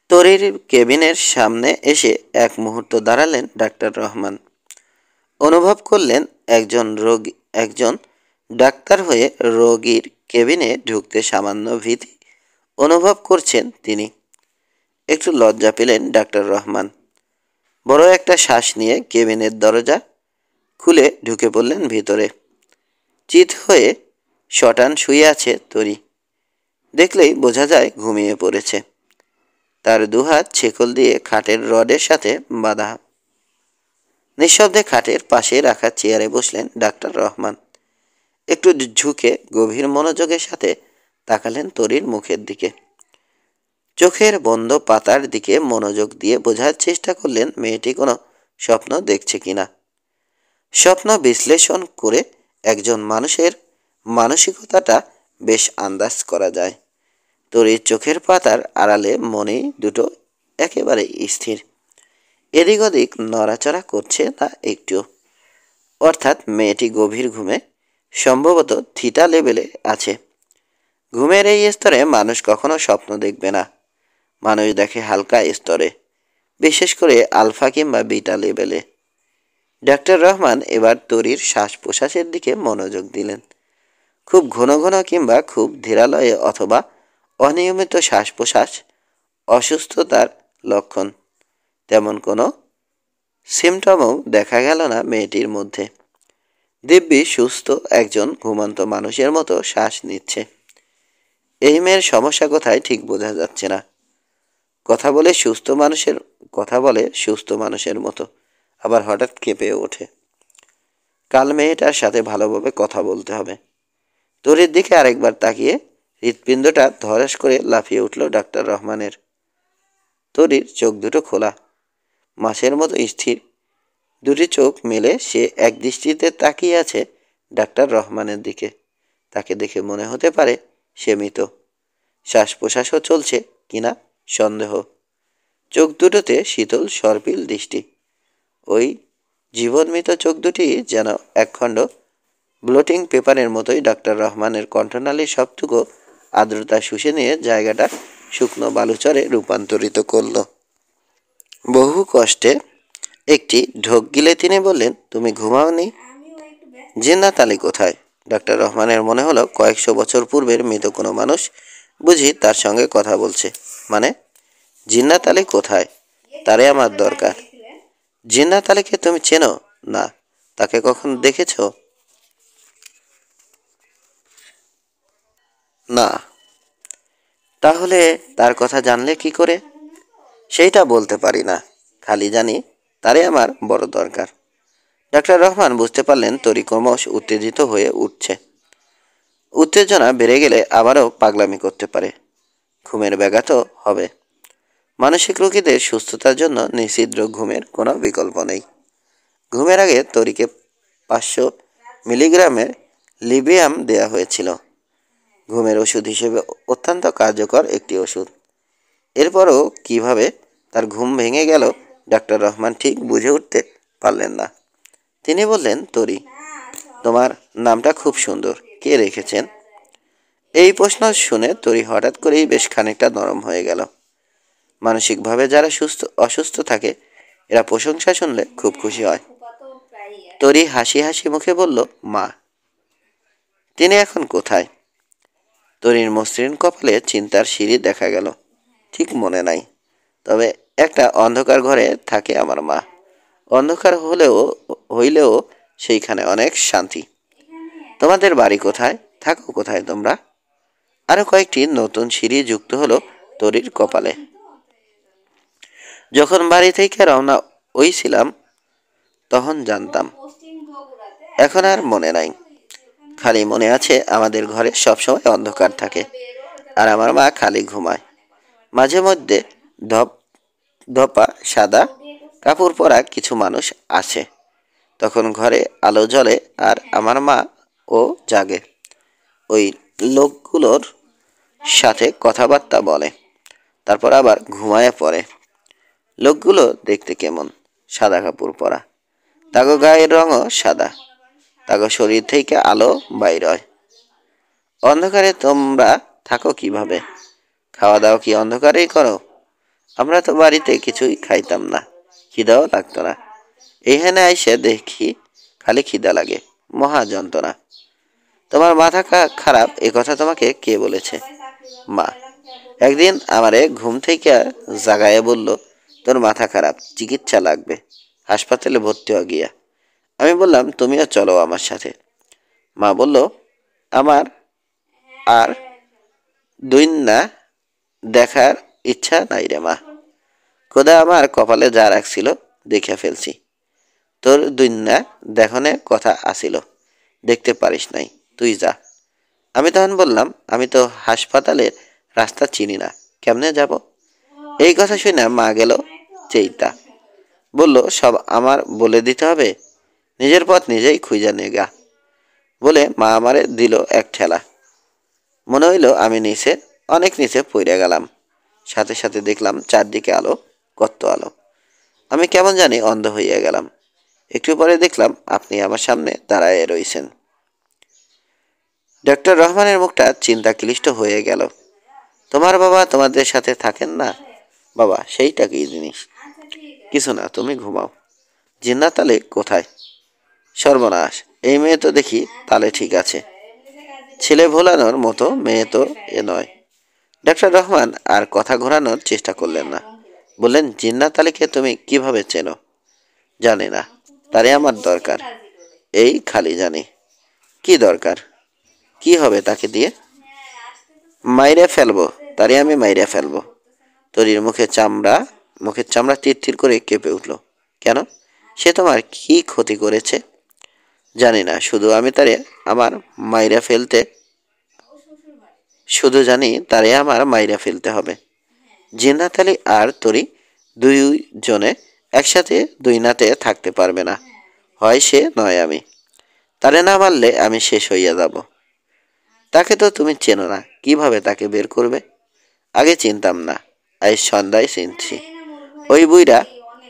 তরির কেবিনের সামনে এসে এক মুহূর্ত দাঁড়ালেন ডাক্তার রহমান। অনুভব করলেন একজন ডাক্তার হয়ে রোগীর কেবিনে ঢুকতে সামান্য ভীতি অনুভব করছেন তিনি। একটু লজ্জা পেলেন ডাক্তার রহমান। বড় একটা শ্বাস নিয়ে কেবিনের দরজা খুলে ঢুকে পড়লেন ভিতরে। চিত হয়ে শটান শুয়ে আছে তরি। দেখলেই বোঝা যায় ঘুমিয়ে পড়েছে। তার দুহাত ছেকল দিয়ে খাটের রডের সাথে বাঁধা। নিঃশব্দে খাটের পাশে রাখা চেয়ারে বসলেন ডাক্তার রহমান। একটু ঝুঁকে গভীর মনোযোগের সাথে তাকালেন তরির মুখের দিকে। চোখের বন্ধ পাতার দিকে মনোযোগ দিয়ে বোঝার চেষ্টা করলেন মেয়েটি কোনো স্বপ্ন দেখছে কিনা। স্বপ্ন বিশ্লেষণ করে একজন মানুষের মানসিকতাটা বেশ আন্দাজ করা যায়। তরির চোখের পাতার আড়ালে মনে দুটো একেবারে স্থির, এদিক ওদিক নড়াচড়া করছে না একটু। অর্থাৎ মেয়েটি গভীর ঘুমে, সম্ভবত থিটা লেভেলে আছে। ঘুমের এই স্তরে মানুষ কখনো স্বপ্ন দেখবে না। মানুষ দেখে হালকা স্তরে, বিশেষ করে আলফা কিংবা বিটা লেভেলে। ডাক্তার রহমান এবার তরির শ্বাস প্রশ্বাসের দিকে মনোযোগ দিলেন। খুব ঘন ঘন কিংবা খুব ধীরালয়ে অথবা অনিয়মিত শ্বাস প্রশ্বাস অসুস্থতার লক্ষণ। তেমন কোনো সিমটমও দেখা গেল না মেয়েটির মধ্যে। দিব্যি সুস্থ একজন ঘুমন্ত মানুষের মতো শ্বাস নিচ্ছে। এই মেয়ের সমস্যা কোথায় ঠিক বোঝা যাচ্ছে না। কথা বলে সুস্থ মানুষের মতো, আবার হঠাৎ কেঁপে ওঠে। কাল মেয়েটার সাথে ভালোভাবে কথা বলতে হবে। তরির দিকে আরেকবার তাকিয়ে হৃৎপিণ্ডটা ধরাস করে লাফিয়ে উঠল ডাক্তার রহমানের। তরির চোখ দুটো খোলা, মাছের মতো স্থির। দুটি চোখ মেলে সে একদৃষ্টিতে তাকিয়ে আছে ডাক্তার রহমানের দিকে। তাকে দেখে মনে হতে পারে সে মৃত। শ্বাস প্রশ্বাসও চলছে কিনা সন্দেহ। চোখ দুটোতে শীতল সর্পিল দৃষ্টি। ওই জীবনমৃত চোখ দুটি যেন একখণ্ড ব্লটিং পেপারের মতোই ডক্টর রহমানের কণ্ঠনালীর সবটুকু আর্দ্রতা শুষে নিয়ে জায়গাটা শুকনো বালুচরে রূপান্তরিত করল। বহু কষ্টে একটি ঢোক গিলে তিনি বললেন, তুমি ঘুমাওনি? জিন্নাত আলী কোথায়? ডক্টর রহমানের মনে হলো কয়েকশো বছর পূর্বের মৃত কোনো মানুষ বুঝি তার সঙ্গে কথা বলছে। মানে জিন্নাত আলী কোথায়? তারে আমার দরকার। জিন্নাত আলীকে তুমি চেনো? না। তাকে কখন দেখেছ? না। তাহলে তার কথা জানলে কি করে? সেইটা বলতে পারি না, খালি জানি তারে আমার বড় দরকার। ডাক্তার রহমান বুঝতে পারলেন তরি ক্রমশ উত্তেজিত হয়ে উঠছে। উত্তেজনা বেড়ে গেলে আবারও পাগলামি করতে পারে, ঘুমের ব্যাঘাত হবে। মানসিক রোগীদের সুস্থতার জন্য নিষিদ্ধ ঘুমের কোনো বিকল্প নেই। ঘুমের আগে তরিকে 500 মিলিগ্রামের লিবিয়াম দেয়া হয়েছিল। ঘুমের ওষুধ হিসেবে অত্যন্ত কার্যকর একটি ওষুধ। এরপরও কিভাবে তার ঘুম ভেঙে গেল ডাক্তার রহমান ঠিক বুঝে উঠতে পারলেন না। তিনি বললেন, তরি, তোমার নামটা খুব সুন্দর, কে রেখেছেন? এই প্রশ্ন শুনে তরি হঠাৎ করেই বেশ খানিকটা নরম হয়ে গেল। মানসিকভাবে যারা অসুস্থ থাকে এরা প্রশংসা শুনলে খুব খুশি হয়। তরি হাসি হাসি মুখে বলল, মা। তিনি এখন কোথায়? তরির মসৃণ কপালে চিন্তার সিঁড়ি দেখা গেল। ঠিক মনে নাই, তবে একটা অন্ধকার ঘরে থাকে আমার মা। অন্ধকার হইলেও সেইখানে অনেক শান্তি। তোমাদের বাড়ি কোথায়? থাকো কোথায় তোমরা? আরো কয়েকটি নতুন সিঁড়ি যুক্ত হলো তরির কপালে। যখন বাড়ি থেকে রওনা হইছিলাম তখন জানতাম, এখন আর মনে নাই। খালি মনে আছে আমাদের ঘরে সবসময় অন্ধকার থাকে আর আমার মা খালি ঘুমায়। মাঝে মধ্যে ধপা সাদা কাপড় পরা কিছু মানুষ আছে। তখন ঘরে আলো জ্বলে আর আমার মা ও জাগে। ওই লোকগুলোর সাথে কথাবার্তা বলে, তারপর আবার ঘুমায় পড়ে। লোকগুলো দেখতে কেমন? সাদা কাপড় পরা, তাগো গায়ের রঙও সাদা, তাগো শরীর থেকে আলো বাইর হয়। অন্ধকারে তোমরা থাকো কিভাবে? খাওয়া দাওয়া কি অন্ধকারেই করো? আমরা তো বাড়িতে কিছুই খাইতাম না, খিদাও লাগতো না। এইখানে আইসে দেখি খালি খিদা লাগে, মহা যন্ত্রণা। তোমার মাথা খারাপ এ কথা তোমাকে কে বলেছে? মা। একদিন আমারে ঘুম থেকে জাগায়ে বলল, তোর মাথা খারাপ, চিকিৎসা লাগবে, হাসপাতালে ভর্তি হ গিয়া। আমি বললাম, তুমিও চলো আমার সাথে। মা বলল, আমার আর দুইনা দেখার ইচ্ছা নাই রে মা। খোদা আমার কপালে যা রাখছিল দেখে ফেলছি। তোর দুইনা দেখনে কথা আসিল, দেখতে পারিস নাই, তুই যা। আমি তখন বললাম, আমি তো হাসপাতালের রাস্তা চিনি না, কেমনে যাব? এই কথা শুনে মা গেল চেইতা, বলল, সব আমার বলে দিতে হবে, নিজের পথ নিজেই খুঁজা নেগা। বলে মা আমারে দিল এক ঠেলা। মনে হইল আমি নিচে, অনেক নিচে পড়ে গেলাম। সাথে সাথে দেখলাম চারদিকে আলো, কত আলো। আমি কেমন জানি অন্ধ হইয়া গেলাম। একটু পরে দেখলাম আপনি আমার সামনে দাঁড়ায় রইছেন। ডক্টর রহমানের মুখটা চিন্তা ক্লিষ্ট হয়ে গেল। তোমার বাবা তোমাদের সাথে থাকেন না? বাবা, সেইটা কি জিনিস? কিছু না, তুমি ঘুমাও। জিন্নাত আলী কোথায়? সর্বনাশ, এই মেয়ে তো দেখি তালে ঠিক আছে, ছেলে ভোলানোর মতো মেয়ে তো এ নয়। ডাক্তার রহমান আর কথা ঘোরানোর চেষ্টা করলেন না, বললেন, জিন্নাত আলীকে তুমি কিভাবে চেনো? জানি না, তারে আমার দরকার, এই খালি জানি। কি দরকার? কি হবে তাকে দিয়ে? মাইরে ফেলবো, তারে আমি মাইরে ফেলবো। তরির মুখের চামড়া তীর করে কেঁপে উঠল। কেন? সে তোমার কি ক্ষতি করেছে? জানি না, শুধু জানি তারে আমার মাইরা ফেলতে হবে। জিন্নাত আলী আর তরি দুইজনে একসাথে দুই নাতে থাকতে পারবে না, হয় সে নয় আমি। তারে না মারলে আমি শেষ হইয়া যাব। তাকে তো তুমি চেনো না, কিভাবে তাকে বের করবে? আগে চিনতাম না, আজ সন্ধ্যায় চিনছি। ওই বুইরা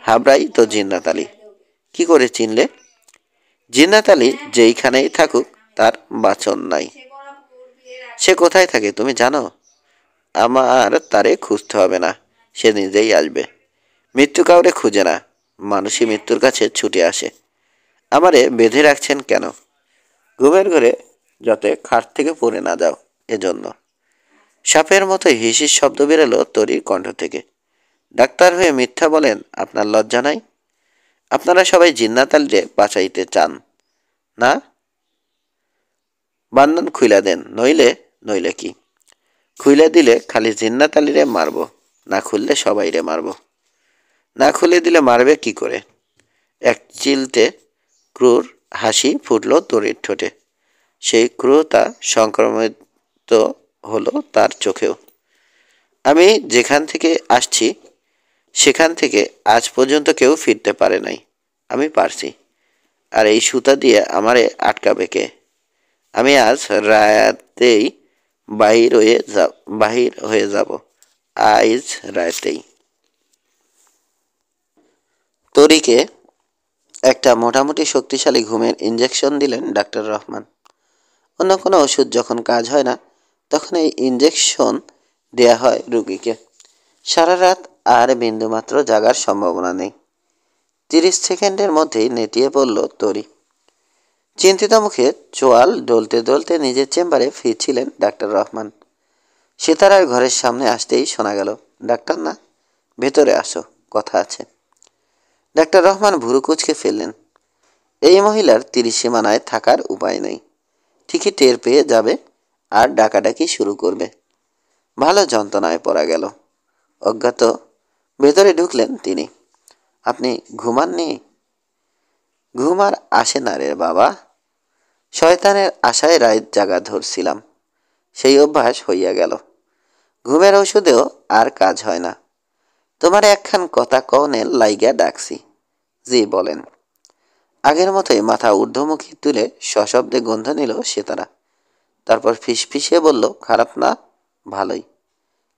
হাবড়াই তো জিন্নাত আলী। কি করে চিনলে? জিন্নাত আলী যেইখানেই থাকুক তার বাঁচন নাই। সে কোথায় থাকে তুমি জানো? আমার তারে খুঁজতে হবে না, সে নিজেই আসবে। মৃত্যু কাউরে খুঁজে না, মানুষই মৃত্যুর কাছে ছুটে আসে। আমারে বেঁধে রাখছেন কেন? ঘুমের ঘরে যাতে খাট থেকে পড়ে না যাও, এজন্য। সাপের মতো হিসির শব্দ বেরোলো তরির কণ্ঠ থেকে। ডাক্তার হয়ে মিথ্যা বলেন, আপনার লজ্জা নাই? আপনারা সবাই জিন্নাত আলীরে বাঁচাইতে চান না? বান্ধন খুইলা দেন, নইলে নইলে কি? খুইলা দিলে খালি জিন্নাত আলীরে মারবো, না খুললে সবাইরে মারবো। না খুলে দিলে মারবে কি করে? এক চিলতে ক্রূর হাসি ফুটল তরির ঠোঁটে। সেই ক্রূরতা সংক্রমিত হলো তার চোখেও। আমি যেখান থেকে আসছি সেখান থেকে আজ পর্যন্ত কেউ ফিরতে পারে নাই। আমি পারছি। আর এই সুতা দিয়ে আমারে আটকাবে কে? আমি আজ রাতেই বাহির হয়ে যাব। আজ রাতেই। তরিকে একটা মোটামুটি শক্তিশালী ঘুমের ইঞ্জেকশন দিলেন ডাক্তার রহমান। অন্য কোনো ওষুধ যখন কাজ হয় না, তখন এই ইঞ্জেকশন দেয়া হয় রুগীকে। সারা রাত আর বিন্দুমাত্র জাগার সম্ভাবনা নেই। 30 সেকেন্ডের মধ্যেই নেতিয়ে পড়ল তরি। চিন্তিত মুখে চোয়াল ডলতে ডলতে নিজের চেম্বারে ফিরছিলেন ডাক্তার রহমান। সিতারার ঘরের সামনে আসতেই শোনা গেল, ডাক্তার না, ভেতরে আসো, কথা আছে। ডাক্তার রহমান ভুরু কুঁচকে ফেললেন। এই মহিলার ত্রিসীমানায় থাকার উপায় নেই। ঠিকই টের পেয়ে যাবে আর ডাকাডাকি শুরু করবে। ভালো যন্ত্রণায় পড়া গেল। অজ্ঞাত ভেতরে ঢুকলেন তিনি। আপনি ঘুমাননি? ঘুম আর আসে না রে বাবা। শয়তানের আশায় রাত জাগা ধরছিলাম, সেই অভ্যাস হইয়া গেল। ঘুমের ওষুধেও আর কাজ হয় না। তোমার একখান কথা কনের লাইগা ডাকছি। জি বলেন। আগের মতোই মাথা ঊর্ধ্বমুখী তুলে সশব্দে গন্ধ নিল সিতারা। তারপর ফিসফিসিয়ে বলল, খারাপ না? ভালোই।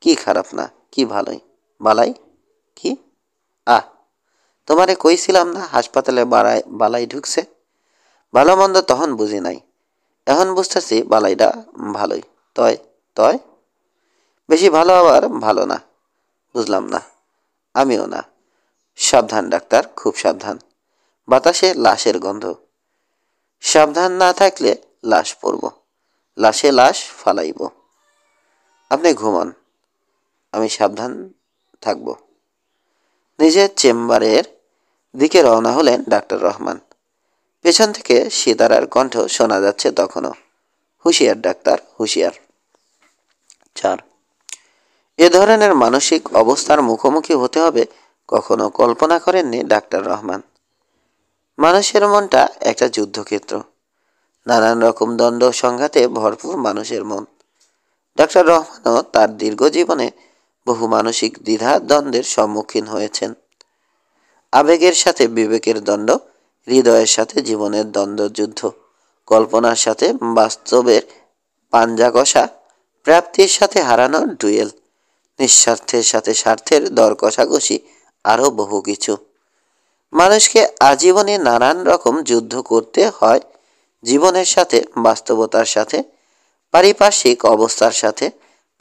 কি খারাপ না, কি ভালোই? বালাই? কি? আহ, তোমারে কইছিলাম না হাসপাতালে বালাই ঢুকছে। ভালো মন্দ তখন বুঝি নাই, এখন বুঝতেছি বালাইটা ভালোই। তয় তয় বেশি ভালো আবার ভালো না। বুঝলাম না। আমিও না। সাবধান ডাক্তার, খুব সাবধান। বাতাসে লাশের গন্ধ। সাবধান না থাকলে লাশ পড়ব, লাশে লাশ ফালাইব। আপনি ঘুমান, আমি সাবধান থাকব। নিজের চেম্বারের দিকে রওনা হলেন ডাক্তার রহমান। পেছন থেকে সিতারার কণ্ঠ শোনা যাচ্ছে তখনও, হুঁশিয়ার ডাক্তার, হুঁশিয়ার। 4 এ ধরনের মানসিক অবস্থার মুখোমুখি হতে হবে কখনো কল্পনা করেননি ডাক্তার রহমান। মানুষের মনটা একটা যুদ্ধক্ষেত্র। নানান রকম দ্বন্দ্ব সংঘাতে ভরপুর মানুষের মন। ডাক্তার রহমানও তার দীর্ঘ জীবনে বহু মানসিক দ্বিধা দ্বন্দ্বের সম্মুখীন হয়েছেন। আবেগের সাথে বিবেকের দ্বন্দ্ব, হৃদয়ের সাথে জীবনের দ্বন্দ্বযুদ্ধ, কল্পনার সাথে বাস্তবের পাঞ্জা কষা, প্রাপ্তির সাথে হারানোর ডুয়েল, নিঃস্বার্থের সাথে স্বার্থের দর কষাকষি, আরও বহু কিছু। মানুষকে আজীবনে নানান রকম যুদ্ধ করতে হয়, জীবনের সাথে, বাস্তবতার সাথে, পারিপার্শ্বিক অবস্থার সাথে,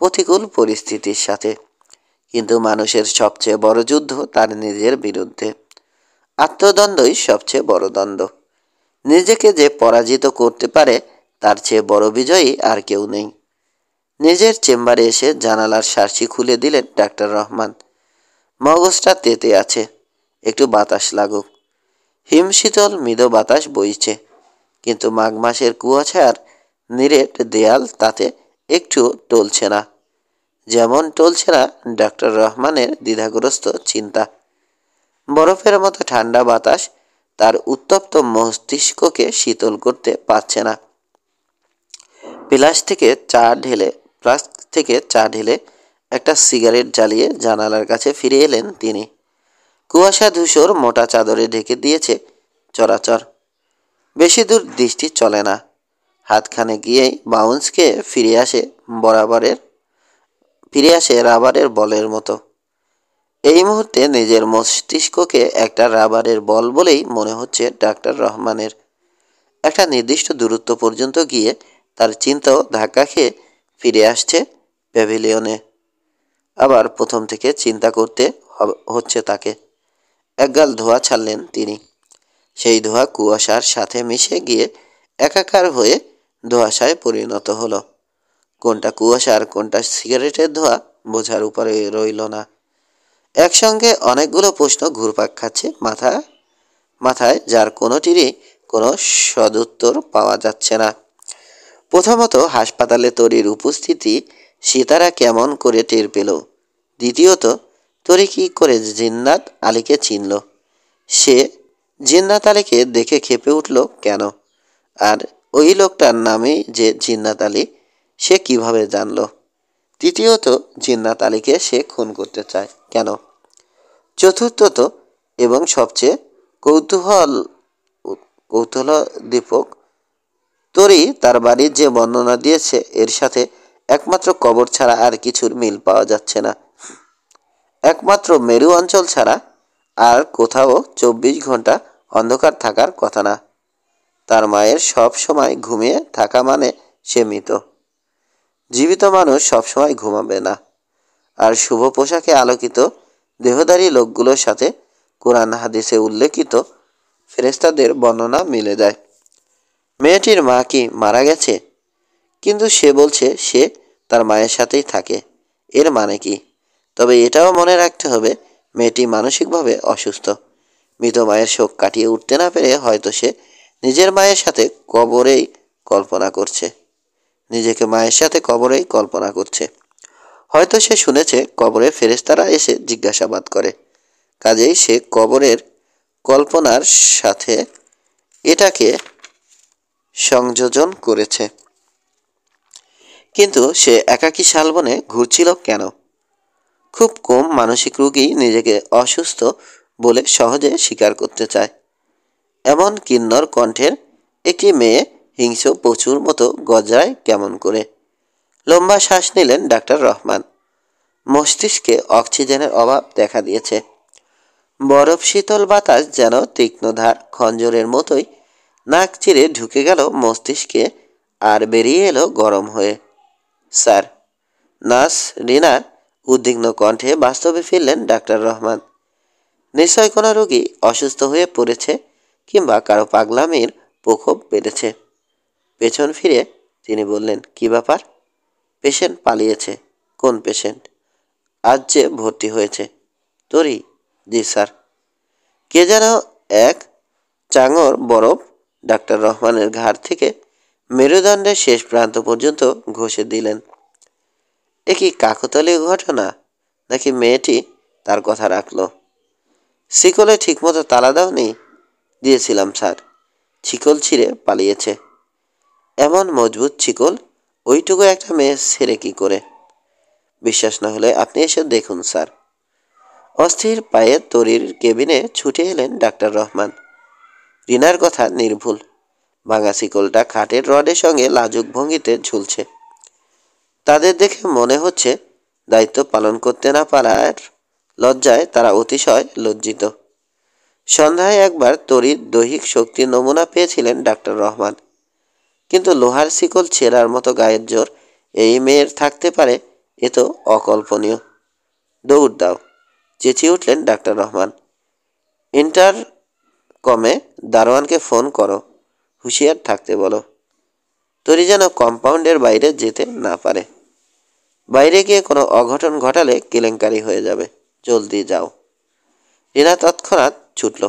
প্রতিকূল পরিস্থিতির সাথে। কিন্তু মানুষের সবচেয়ে বড় যুদ্ধ তার নিজের বিরুদ্ধে। আত্মদ্বন্দ্বই সবচেয়ে বড় দ্বন্দ্ব। নিজেকে যে পরাজিত করতে পারে তার চেয়ে বড় বিজয়ী আর কেউ নেই। নিজের চেম্বারে এসে জানালার শার্সি খুলে দিলেন ডাক্তার রহমান। মগজটা তেতে আছে, একটু বাতাস লাগুক। হিমশীতল মৃদু বাতাস বইছে, কিন্তু মাঘ মাসের কুয়াশার নিরেট দেয়াল তাতে একটু টলছে না। যেমন টলছে না ডাক্তার রহমানের দ্বিধাগ্রস্ত চিন্তা। বরফের মতো ঠান্ডা বাতাস তার উত্তপ্ত মস্তিষ্ককে শীতল করতে পারছে না। ফ্লাস্ক থেকে চা ঢেলে একটা সিগারেট জ্বালিয়ে জানালার কাছে ফিরে এলেন তিনি। কুয়াশা ধূসর মোটা চাদরে ঢেকে দিয়েছে চরাচর। বেশি দূর দৃষ্টি চলে না। হাতখানে গিয়েই বাউন্সকে ফিরে আসে রাবারের বলের মতো। এই মুহূর্তে নিজের মস্তিষ্ককে একটা রাবারের বল বলেই মনে হচ্ছে ডাক্তার রহমানের। একটা নির্দিষ্ট দূরত্ব পর্যন্ত গিয়ে তার চিন্তাও ধাক্কা খেয়ে ফিরে আসছে প্যাভিলিয়নে। আবার প্রথম থেকে চিন্তা করতে হচ্ছে তাকে। একগাল ধোঁয়া ছাড়লেন তিনি। সেই ধোঁয়া কুয়াশার সাথে মিশে গিয়ে একাকার হয়ে ধোঁয়াশায় পরিণত হলো। কোনটা কুয়াশার কোনটা সিগারেটের ধোঁয়া বোঝার উপরে রইল না। একসঙ্গে অনেকগুলো প্রশ্ন ঘুরপাক খাচ্ছে মাথায়, যার কোনোটিরই কোনো সদুত্তর পাওয়া যাচ্ছে না। প্রথমত, হাসপাতালে তরির উপস্থিতি সিতারা কেমন করে টের পেল? দ্বিতীয়ত, তরি কী করে জিন্নাত আলীকে চিনল? সে জিন্নাত আলীকে দেখে ক্ষেপে উঠল কেন? আর ওই লোকটার নামেই যে জিন্নাত আলী, সে কিভাবে জানল? তৃতীয়ত, জিন্নাত আলীকে সে খুন করতে চায় কেন? চতুর্থত এবং সবচেয়ে কৌতূহলোদ্দীপক, তরি তার বাড়ির যে বর্ণনা দিয়েছে এর সাথে একমাত্র কবর ছাড়া আর কিছুর মিল পাওয়া যাচ্ছে না। একমাত্র মেরু অঞ্চল ছাড়া আর কোথাও 24 ঘন্টা অন্ধকার থাকার কথা না। তার মায়ের সব সময় ঘুমিয়ে থাকা মানে সে মৃত। জীবিত মানুষ সবসময় ঘুমাবে না। আর শুভ পোশাকে আলোকিত দেহধারী লোকগুলোর সাথে কোরআন হাদিসে উল্লেখিত ফেরেশতাদের বর্ণনা মিলে যায়। মেয়েটির মা কি মারা গেছে? কিন্তু সে বলছে সে তার মায়ের সাথেই থাকে। এর মানে কি? তবে এটাও মনে রাখতে হবে মেয়েটি মানসিকভাবে অসুস্থ। মৃত মায়ের শোক কাটিয়ে উঠতে না পেরে হয়তো সে নিজের মায়ের সাথে কবরেই কল্পনা করছে। নিজেকে মায়ের সাথে কবরেই কল্পনা করছে। হয়তো সে শুনেছে কবরে ফেরেশতারা এসে জিজ্ঞাসাবাদ করে। কাজেই সে কবরের কল্পনার সাথে এটাকে সংযোজন করেছে। কিন্তু সে একাকী শালবনে ঘুরছিল কেন? খুব কম মানসিক রোগী নিজেকে অসুস্থ বলে সহজে স্বীকার করতে চায়। এমন কিন্নর কণ্ঠের একটি মেয়ে হিংস্র পশুর মতো গজরায় কেমন করে? লম্বা শ্বাস নিলেন ডাক্তার রহমান। মস্তিষ্কে অক্সিজেনের অভাব দেখা দিয়েছে। বরফ শীতল বাতাস যেন তীক্ষ্ণধার খঞ্জরের মতোই নাক চিরে ঢুকে গেল মস্তিষ্কে আর বেরিয়ে এলো গরম হয়ে। স্যার। নার্স রিনার উদ্বিগ্ন কণ্ঠে বাস্তবে ফিরলেন ডাক্তার রহমান। নিশ্চয় কোনো রোগী অসুস্থ হয়ে পড়েছে কিংবা কারো পাগলামির প্রকোপ বেড়েছে। পেছন ফিরে তিনি বললেন, কি ব্যাপার? পেশেন্ট পালিয়েছে। কোন পেশেন্ট? আজ যে ভর্তি হয়েছে। তরি? জি স্যার। কে যেন এক চাঙর বরফ ডাক্তার রহমানের ঘাড় থেকে মেরুদণ্ডের শেষ প্রান্ত পর্যন্ত ঘষে দিলেন। এ কি কাকতালীয় ঘটনা, নাকি মেয়েটি তার কথা রাখল? শিকলে ঠিকমতো তালা দাওনি? দিয়েছিলাম স্যার। শিকল ছিঁড়ে পালিয়েছে। এমন মজবুত শিকল ওইটুকু একটা মেয়ে ছেড়ে কি করে? বিশ্বাস না হলে আপনি এসে দেখুন স্যার। অস্থির পায়ে তরির কেবিনে ছুটে এলেন ডাক্তার রহমান। রিনার কথা নির্ভুল। ভাঙা শিকলটা খাটের রডের সঙ্গে লাজুক ভঙ্গিতে ঝুলছে। তাদের দেখে মনে হচ্ছে দায়িত্ব পালন করতে না পারার লজ্জায় তারা অতিশয় লজ্জিত। সন্ধ্যায় একবার তরির দৈহিক শক্তির নমুনা পেয়েছিলেন ডাক্তার রহমান। কিন্তু লোহার শিকল ছেঁড়ার মতো গায়ের জোর এই মেয়ের থাকতে পারে, এ তো অকল্পনীয়। দৌড় দাও, চেঁচিয়ে উঠলেন ডাক্তার রহমান। ইন্টারকমে দারোয়ানকে ফোন করো, হুঁশিয়ার থাকতে বলো। তরি যেন কম্পাউন্ডের বাইরে যেতে না পারে। বাইরে গিয়ে কোনো অঘটন ঘটালে কেলেঙ্কারি হয়ে যাবে। জলদি যাও। রিনা তৎক্ষণাৎ ছুটল।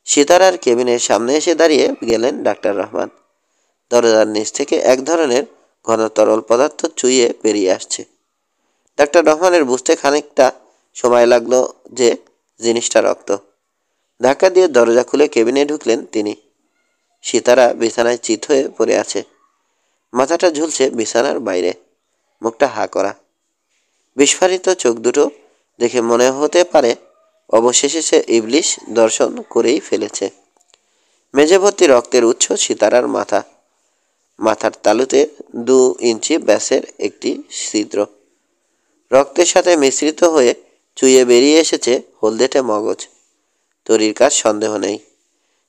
সিতারার কেবিনের সামনে এসে দাঁড়িয়ে গেলেন ডাক্তার রহমান। দরজার নিচ থেকে এক ধরনের ঘন তরল পদার্থ চুইয়ে বেরিয়ে আসছে। ডাক্তার রহমানের বুঝতে খানিকটা সময় লাগলো যে জিনিসটা রক্ত। ধাক্কা দিয়ে দরজা খুলে কেবিনে ঢুকলেন তিনি। সিতারা বিছানায় চিত হয়ে পড়ে আছে। মাথাটা ঝুলছে বিছানার বাইরে, মুখটা হা করা। বিস্ফারিত চোখ দুটো দেখে মনে হতে পারে অবশেষে সে ইবলিশ দর্শন করেই ফেলেছে। মেঝে ভর্তি রক্তের উৎস সিতারার মাথা। মাথার তালুতে 2 ইঞ্চি ব্যাসের একটি ছিদ্র। রক্তের সাথে মিশ্রিত হয়ে চুইয়ে বেরিয়ে এসেছে হলদেটে মগজ। তরির কাজ সন্দেহ নেই।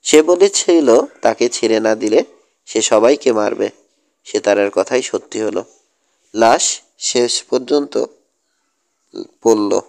সে বলেছিল তাকে ছেড়ে না দিলে সে সবাইকে মারবে। সেতারের কথাই সত্যি হলো। লাশ শেষ পর্যন্ত পড়ল।